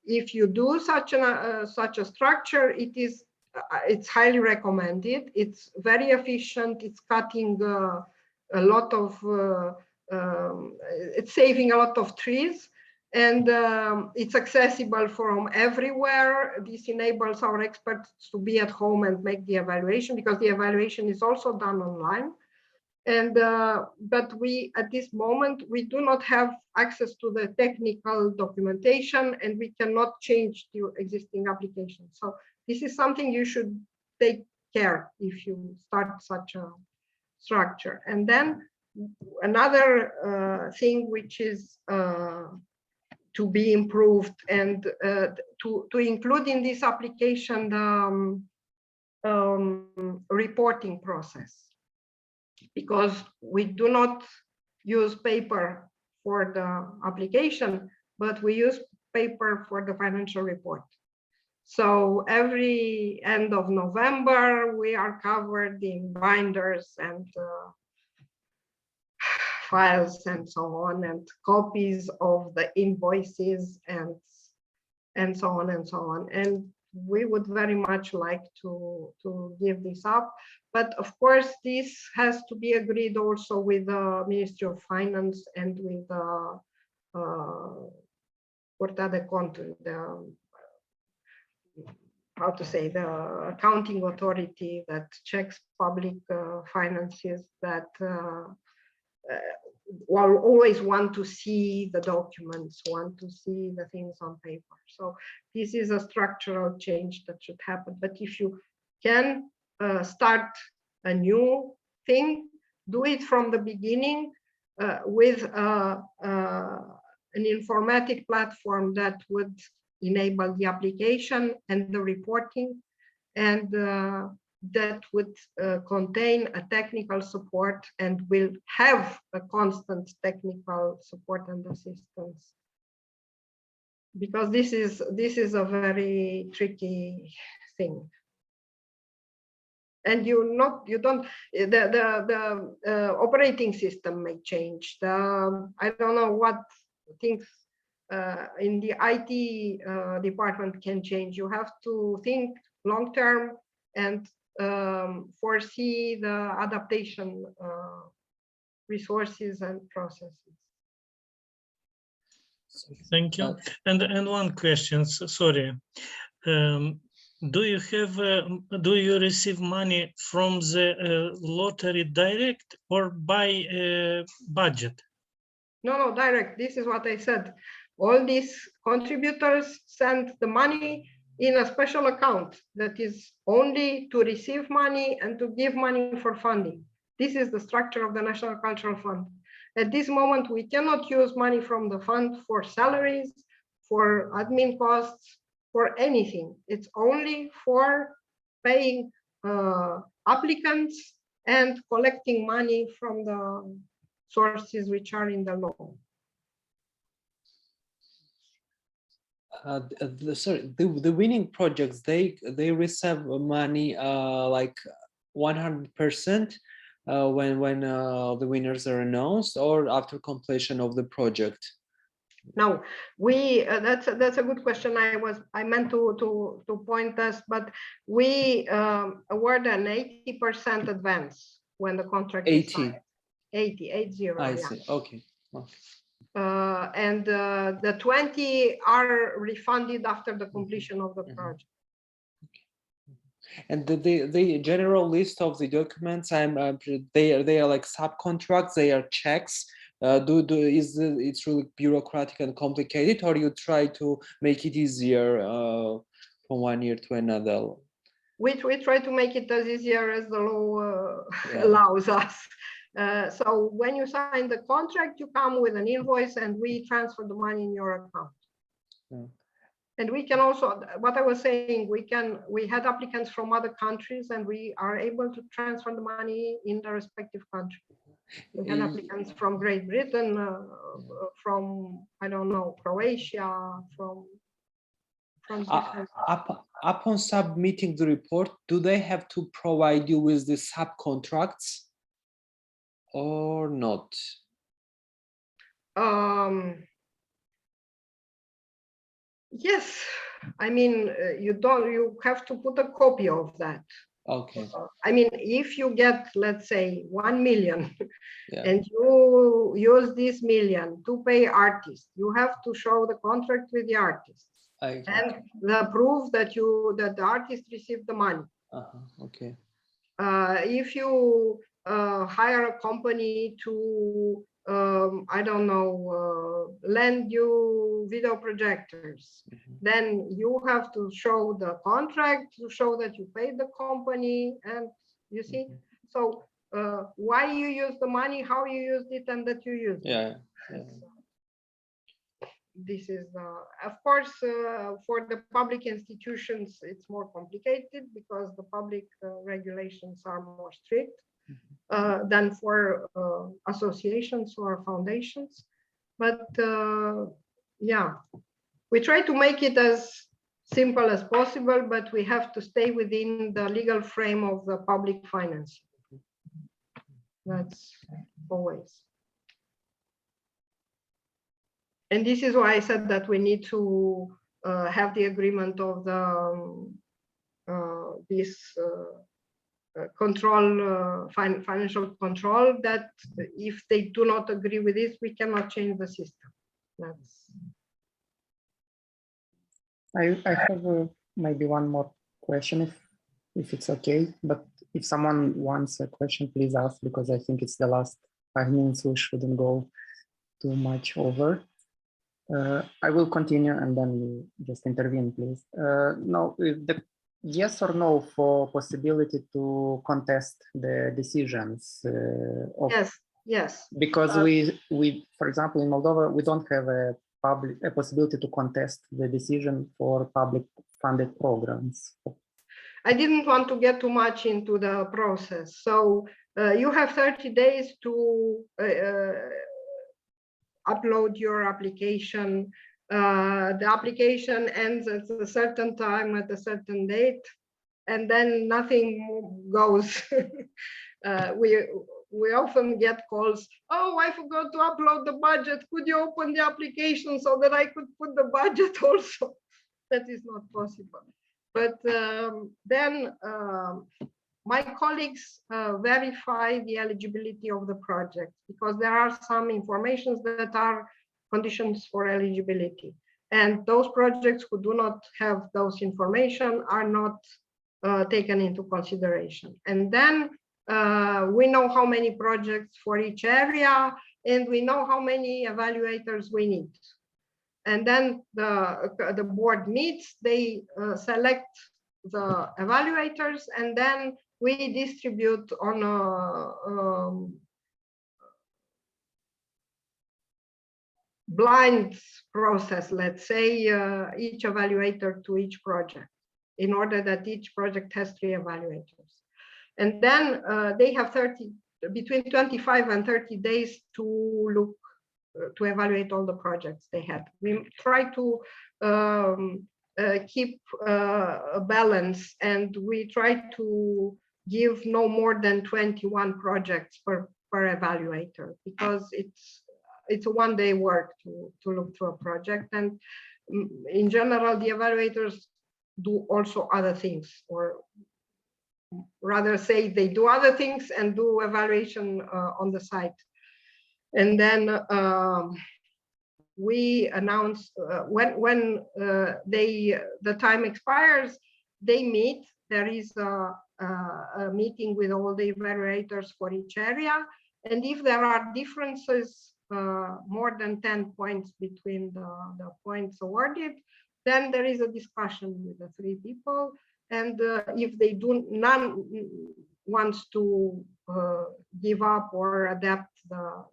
if you do such a structure, it's highly recommended. It's very efficient. It's cutting a lot of, it's saving a lot of trees. And it's accessible from everywhere. This enables our experts to be at home and make the evaluation, because the evaluation is also done online. And but we, at this moment, we do not have access to the technical documentation, and we cannot change the existing application. So this is something you should take care if you start such a structure. And then another thing which is to be improved, and to include in this application the reporting process, because we do not use paper for the application, but we use paper for the financial report. So every end of November, we are covered in binders and files and so on, and copies of the invoices and so on and so on. And we would very much like to give this up. But of course, this has to be agreed also with the Ministry of Finance and with the Curtea de Conturi, how to say, the accounting authority that checks public finances, that will always want to see the documents, want to see the things on paper. So this is a structural change that should happen. But if you can start a new thing, do it from the beginning with an informatic platform that would enable the application and the reporting, and that would contain a technical support and will have a constant technical support and assistance. Because this is a very tricky thing. And the operating system may change. I don't know what things in the IT department can change. You have to think long term and foresee the adaptation resources and processes. Thank you. And one question, sorry. Do you receive money from the lottery direct or by budget? No, direct. This is what I said. All these contributors send the money in a special account that is only to receive money and to give money for funding. This is the structure of the National Cultural Fund. At this moment, we cannot use money from the fund for salaries, for admin costs, for anything. It's only for paying applicants and collecting money from the sources which are in the law. Sorry, the winning projects, they receive money like 100% when the winners are announced, or after completion of the project? No, we that's a good question. I meant to point us, but we award an 80% advance when the contract is signed. 80. I see. Okay. And the 20 are refunded after the completion of the project. And the general list of the documents, they are like subcontracts, they are checks. It's really bureaucratic and complicated, or you try to make it easier from one year to another? We try to make it as easier as the law allows us. So when you sign the contract, you come with an invoice and we transfer the money in your account. Yeah. And we can also, what I was saying, we had applicants from other countries and we are able to transfer the money in the respective country. We had applicants from Great Britain, from, I don't know, Croatia, from upon submitting the report, do they have to provide you with the subcontracts or not? Yes, I mean, you have to put a copy of that. Okay. I mean, if you get, let's say, 1 million and you use this million to pay artists, you have to show the contract with the artists and the proof that the artist received the money. Okay. If you hire a company to I don't know, lend you video projectors, then you have to show the contract to show that you paid the company, and you see, so why you use the money, how you used it, and that you used it. This is, of course, for the public institutions, it's more complicated because the public regulations are more strict than for associations or foundations. But yeah, we try to make it as simple as possible, but we have to stay within the legal frame of the public finance. That's always. And this is why I said that we need to have the agreement of the financial control, that if they do not agree with this, we cannot change the system. That's. I have maybe one more question, if it's okay. But if someone wants a question, please ask, because I think it's the last 5 minutes. We shouldn't go too much over. I will continue and then you just intervene, please. No, the yes or no for possibility to contest the decisions of, yes. Because we, for example, in Moldova, we don't have a possibility to contest the decision for public funded programs. I didn't want to get too much into the process. So you have 30 days to upload your application. The application ends at a certain time, at a certain date, and then nothing goes. We often get calls, oh, I forgot to upload the budget. Could you open the application so that I could put the budget also? That is not possible. But then my colleagues verify the eligibility of the project, because there are some informations that are conditions for eligibility. And those projects who do not have those information are not taken into consideration. And then we know how many projects for each area, and we know how many evaluators we need. And then the board meets, they select the evaluators, and then we distribute on a blind process, let's say, each evaluator to each project, in order that each project has 3 evaluators. And then they have between 25 and 30 days to look, to evaluate all the projects they had. We try to keep a balance, and we try to give no more than 21 projects per evaluator, because it's a one-day work to look through a project. And in general, the evaluators do also other things, or rather say they do other things and do evaluation on the site. And then we announce when the time expires, they meet. There is a meeting with all the evaluators for each area. And if there are differences, more than 10 points between the points awarded, then there is a discussion with the 3 people. And if they do, none wants to give up or adapt the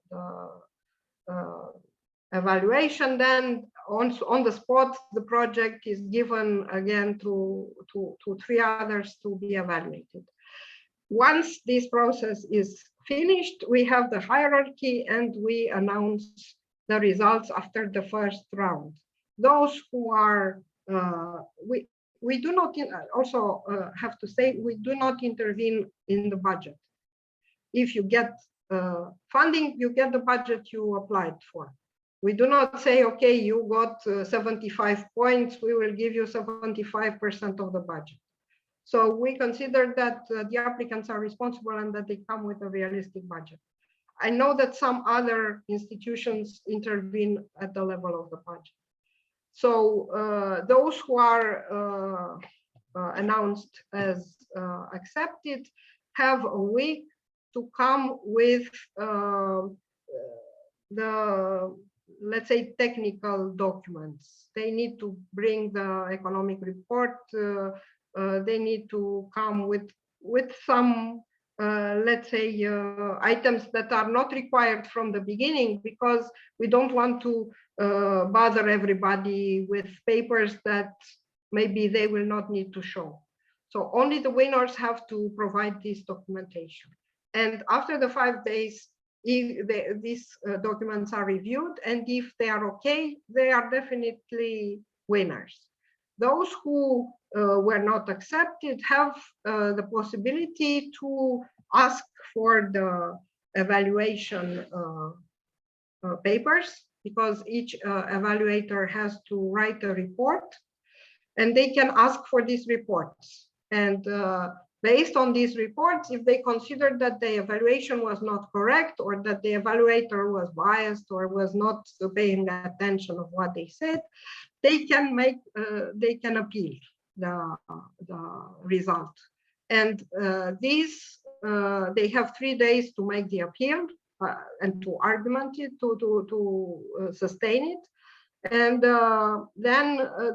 evaluation, then on the spot, the project is given again to 3 others to be evaluated. Once this process is finished, we have the hierarchy, and we announce the results after the first round. Those who are, we do not, also have to say, we do not intervene in the budget. If you get funding, you get the budget you applied for. We do not say, okay, you got 75 points, we will give you 75% of the budget. So we consider that the applicants are responsible and that they come with a realistic budget. I know that some other institutions intervene at the level of the budget. So those who are announced as accepted have a week to come with the, let's say, technical documents. They need to bring the economic report. They need to come with some, let's say, items that are not required from the beginning, because we don't want to bother everybody with papers that maybe they will not need to show. So only the winners have to provide this documentation. And after the 5 days, if these documents are reviewed, and if they are okay, they are definitely winners. Those who were not accepted have the possibility to ask for the evaluation papers, because each evaluator has to write a report, and they can ask for these reports. And based on these reports, if they consider that the evaluation was not correct, or that the evaluator was biased or was not paying attention of what they said, they can appeal the result. And they have 3 days to make the appeal and to argument it, to sustain it. And then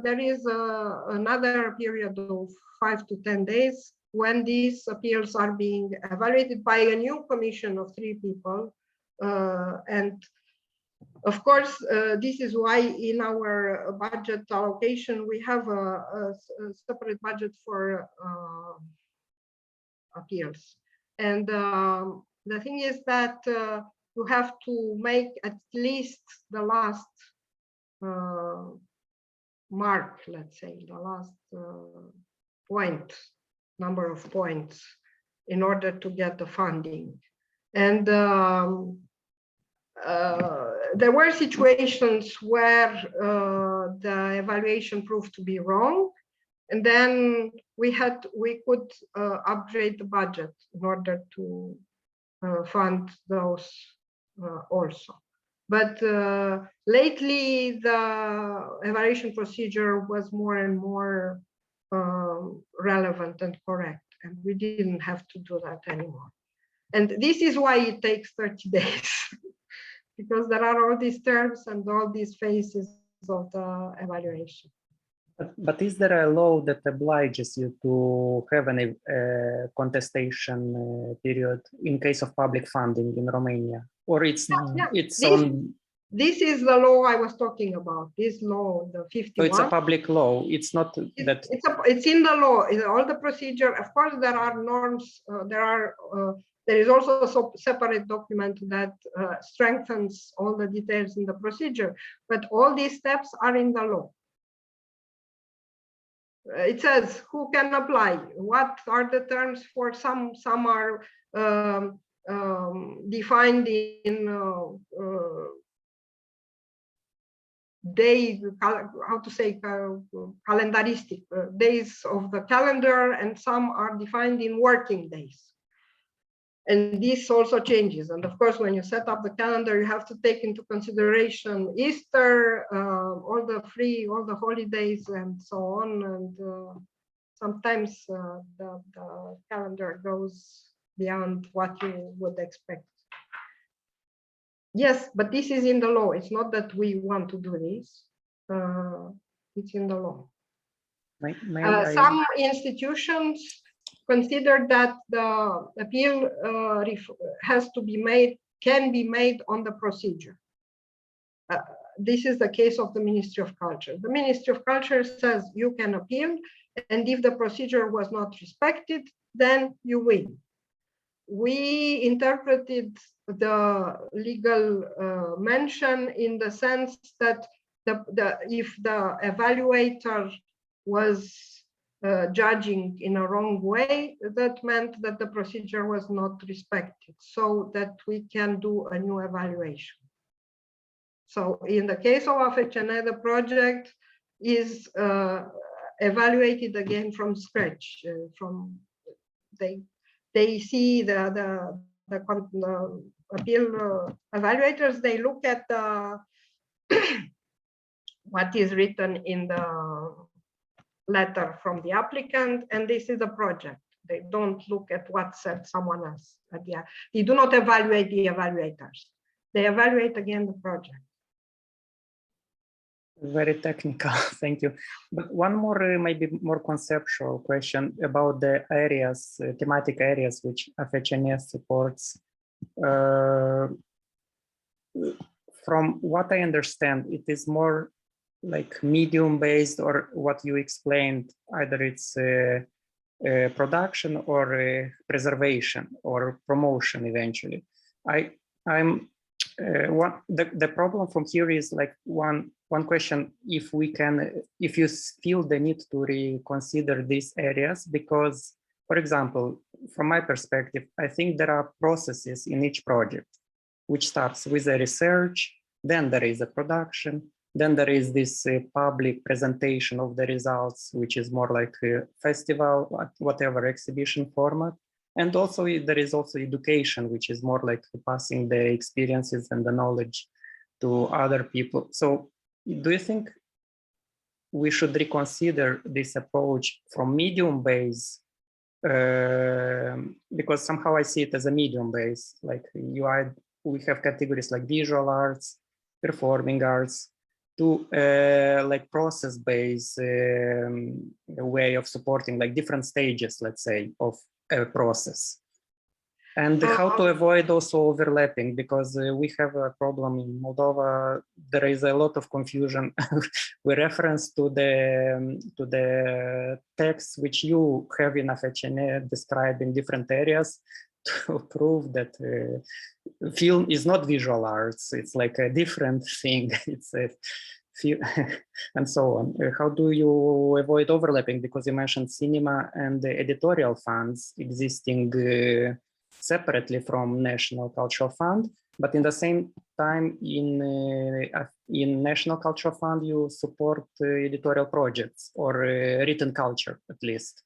there is another period of 5 to 10 days when these appeals are being evaluated by a new commission of 3 people. And of course, this is why in our budget allocation, we have a separate budget for appeals. And the thing is that you have to make at least the last mark, let's say, the last number of points in order to get the funding. And there were situations where the evaluation proved to be wrong, and then we could upgrade the budget in order to fund those also. But lately, the evaluation procedure was more and more relevant and correct, and we didn't have to do that anymore. And this is why it takes 30 days, because there are all these terms and all these phases of the evaluation. But is there a law that obliges you to have a contestation period in case of public funding in Romania? Or it's on... This is the law I was talking about, this law, the 51. So it's a public law, it's not that... It's in the law, in all the procedure. Of course, there are norms, there is also a separate document that strengthens all the details in the procedure, but all these steps are in the law. It says who can apply, what are the terms for some are defined in days, how to say, calendaristic days of the calendar, and some are defined in working days. And this also changes. And of course, when you set up the calendar, you have to take into consideration Easter, all the holidays, and so on. And sometimes the calendar goes beyond what you would expect. Yes, but this is in the law. It's not that we want to do this. It's in the law. Some institutions consider that the appeal can be made on the procedure. This is the case of the Ministry of Culture. The Ministry of Culture says you can appeal, and if the procedure was not respected, then you win. We interpreted the legal mention in the sense that if the evaluator was judging in a wrong way, that meant that the procedure was not respected, so that we can do a new evaluation. So in the case of AFCN, the project is evaluated again from scratch. They see the appeal evaluators, they look at what is written in the letter from the applicant, and this is the project. They don't look at what said someone else. They do not evaluate the evaluators. They evaluate again the project. Very technical, thank you. But one more, maybe more conceptual question about the areas, thematic areas which AFCN supports. From what I understand, it is more like medium-based, or what you explained, either it's production or preservation or promotion eventually. The problem from here is like one question, if you feel the need to reconsider these areas, because, for example, from my perspective, I think there are processes in each project, which starts with the research, Then there is a production. Then there is this public presentation of the results, which is more like a festival, whatever exhibition format. And also there is also education, which is more like passing the experiences and the knowledge to other people. So do you think we should reconsider this approach from medium base? Because somehow I see it as a medium base, like we have categories like visual arts, performing arts, to like process-based way of supporting like different stages, let's say, of a process. And how to avoid also overlapping, because we have a problem in Moldova. There is a lot of confusion with reference to the texts which you have in AFCN described in different areas to prove that film is not visual arts. It's like a different thing. It's a and so on. How do you avoid overlapping? Because you mentioned cinema and the editorial funds existing separately from National Cultural Fund, but in the same time in National Cultural Fund you support editorial projects or written culture, at least.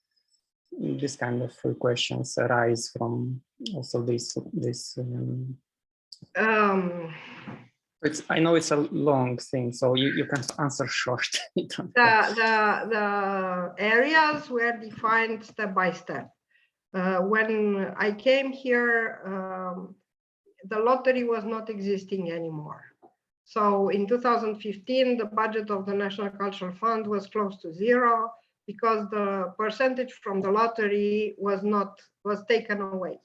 This kind of questions arise from also this. I know it's a long thing, so you can answer short. The areas were defined step by step. When I came here, the lottery was not existing anymore. So in 2015, the budget of the National Cultural Fund was close to zero because the percentage from the lottery was taken away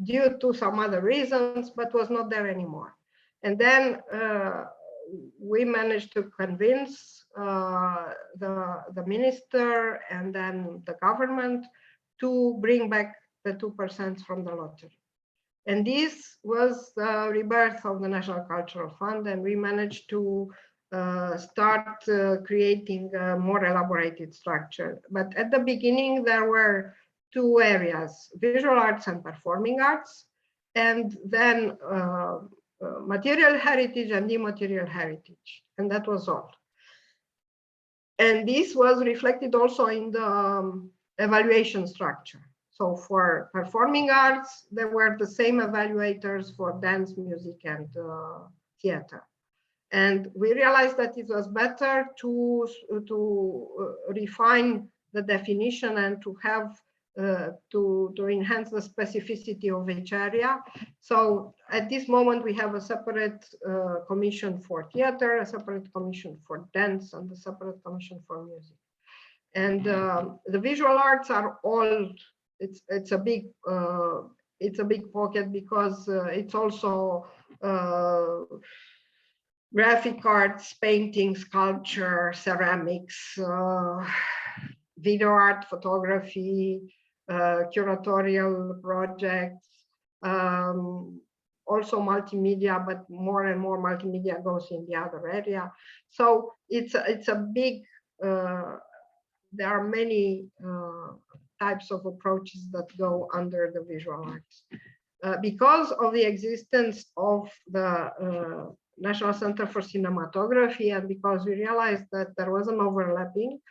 due to some other reasons, but was not there anymore. And then we managed to convince the minister and then the government to bring back the 2% from the lottery. And this was the rebirth of the National Cultural Fund, and we managed to start creating a more elaborated structure. But at the beginning, there were two areas, visual arts and performing arts, and then material heritage and immaterial heritage, and that was all. And this was reflected also in the evaluation structure. So for performing arts, there were the same evaluators for dance, music, and theater. And we realized that it was better to refine the definition and to have to enhance the specificity of each area. So at this moment, we have a separate commission for theater, a separate commission for dance, and a separate commission for music. And the visual arts are all, it's a big pocket because it's also graphic arts, painting, sculpture, ceramics, video art, photography, curatorial projects, also multimedia, but more and more multimedia goes in the other area. So it's a big, there are many types of approaches that go under the visual arts. Because of the existence of the National Center for Cinematography, and because we realized that there was an overlapping,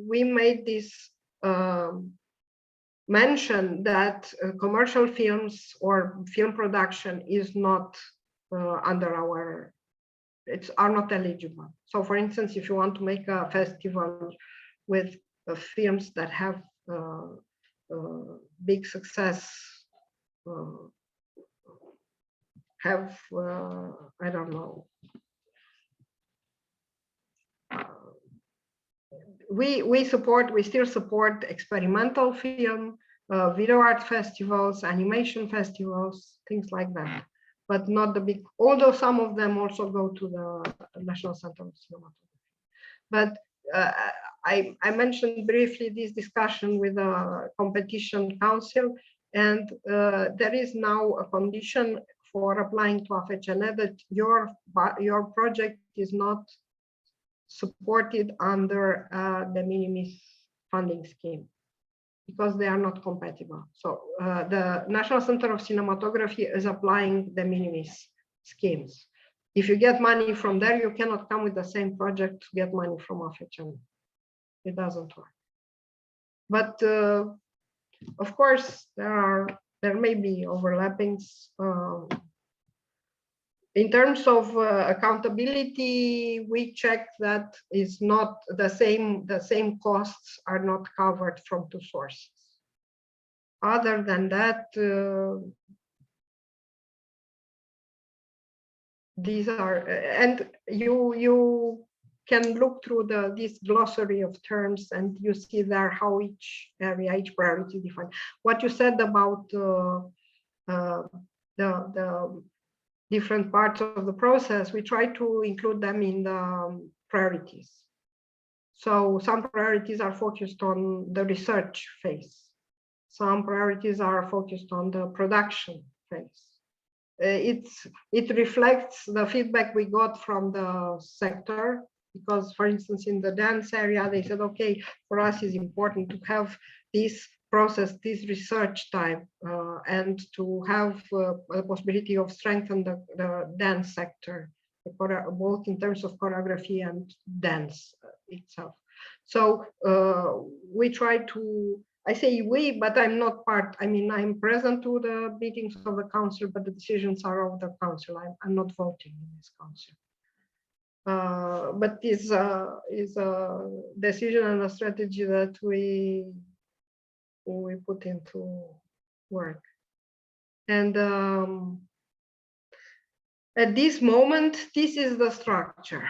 we made this mention that commercial films or film production is not under our, are not eligible. So for instance, if you want to make a festival with films that have big success, have, I don't know, we still support experimental film, video art festivals, animation festivals, things like that, but not the big, although some of them also go to the National Center of Cinematography. But I mentioned briefly this discussion with the Competition Council, and there is now a condition for applying to AFCN that your project is not supported under the minimis funding scheme because they are not compatible. So the National Center of Cinematography is applying the minimis schemes. if you get money from there, you cannot come with the same project to get money from AFCN. It doesn't work. But of course, there may be overlappings. In terms of accountability, we checked that is not the same. The same costs are not covered from two sources. Other than that, these are, and you can look through this glossary of terms, and you see there how each area, each priority is defined. What you said about the different parts of the process, we try to include them in the priorities. So some priorities are focused on the research phase. Some priorities are focused on the production phase. It reflects the feedback we got from the sector, because, for instance, in the dance area, they said, okay, for us it's important to have this process, this research type, and to have a possibility of strengthen the dance sector, both in terms of choreography and dance itself. So we try to, I say we, but I'm not part. I mean, I'm present to the meetings of the council, but the decisions are of the council. I'm not voting in this council. But this is a decision and a strategy that we put into work. And at this moment, this is the structure.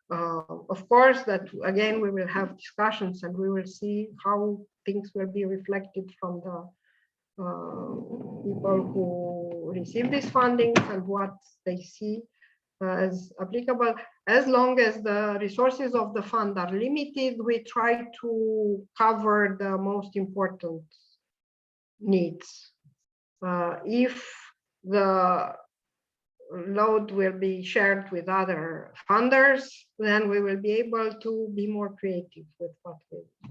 Of course, that again, we will have discussions and we will see how things will be reflected from the people who receive these fundings and what they see as applicable. As long as the resources of the fund are limited, we try to cover the most important needs. If the load will be shared with other funders, then we will be able to be more creative with what we do.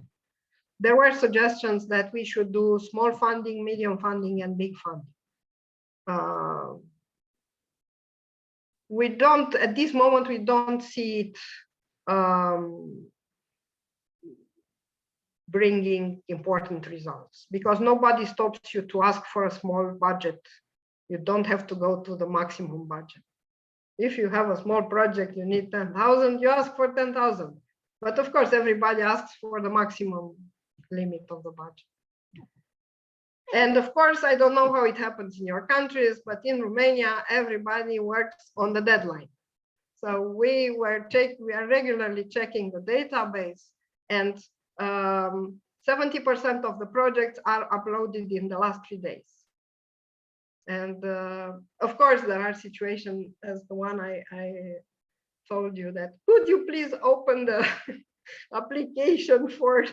There were suggestions that we should do small funding, medium funding, and big funding. We don't, at this moment, we don't see it bringing important results, because nobody stops you to ask for a small budget. You don't have to go to the maximum budget. If you have a small project, you need 10,000, you ask for 10,000. But of course, everybody asks for the maximum limit of the budget. And of course, I don't know how it happens in your countries, but in Romania, everybody works on the deadline. So we are regularly checking the database, and 70% of the projects are uploaded in the last 3 days. And of course, there are situations as the one I told you, that could you please open the application for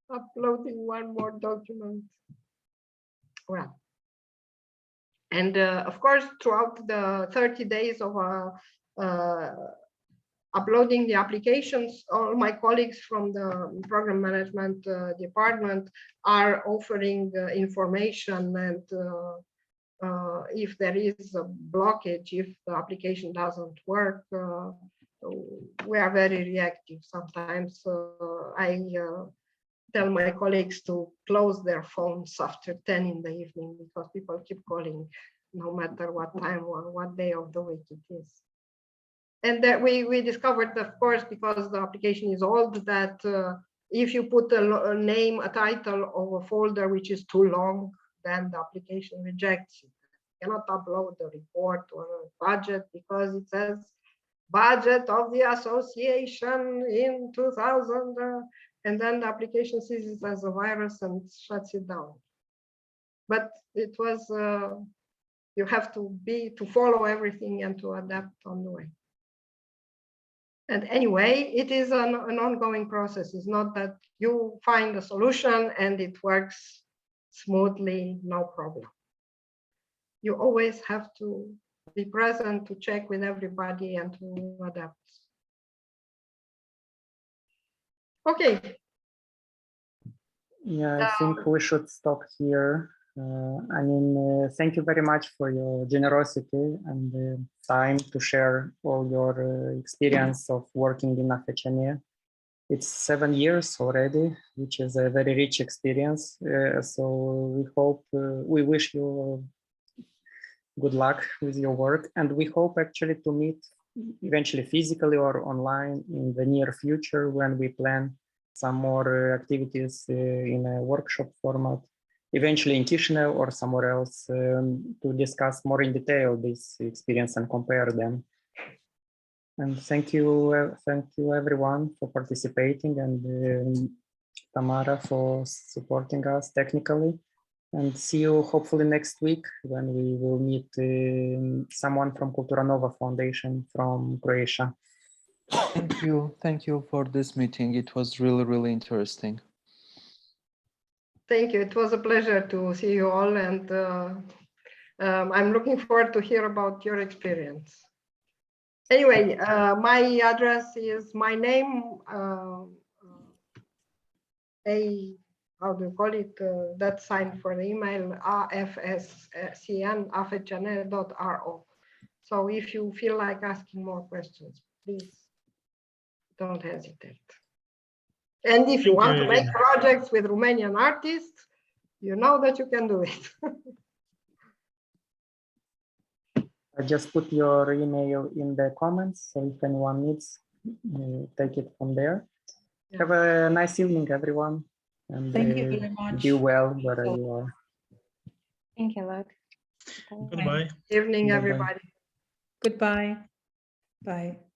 uploading one more document? Well, and of course, throughout the 30 days of uploading the applications, all my colleagues from the program management department are offering information, and if there is a blockage, if the application doesn't work, we are very reactive. Sometimes I tell my colleagues to close their phones after 10 in the evening, because people keep calling no matter what time or what day of the week it is. And that we discovered, of course, because the application is old, that if you put a name, a title of a folder which is too long, then the application rejects it. You cannot upload the report or a budget because it says budget of the association in 2000, and then the application sees it as a virus and shuts it down. But it was, you have to follow everything and to adapt on the way. And anyway, it is an ongoing process. It's not that you find a solution and it works smoothly, no problem. You always have to be present to check with everybody and to adapt. Okay. Yeah, I think we should stop here. I mean, thank you very much for your generosity and time to share all your experience of working in AFCN. It's 7 years already, which is a very rich experience. So we hope, we wish you good luck with your work, and we hope actually to meet eventually physically or online in the near future when we plan some more activities in a workshop format, eventually in Chisinau or somewhere else, to discuss more in detail this experience and compare them. And thank you everyone for participating, and Tamara for supporting us technically. And see you hopefully next week when we will meet someone from Cultura Nova Foundation from Croatia. Thank you for this meeting. It was really, really interesting. Thank you. It was a pleasure to see you all, and I'm looking forward to hear about your experience. Anyway, my address is my name, how do you call it, that sign for the email, afcn@afcn.ro. So if you feel like asking more questions, please don't hesitate. And if you want to make projects with Romanian artists, you know that you can do it. I just put your email in the comments, so if anyone needs, take it from there. Yeah. Have a nice evening, everyone. And thank you very much. Do well wherever you are. Thank you a lot. Goodbye. Evening, Bye-bye. everybody. Goodbye. Bye.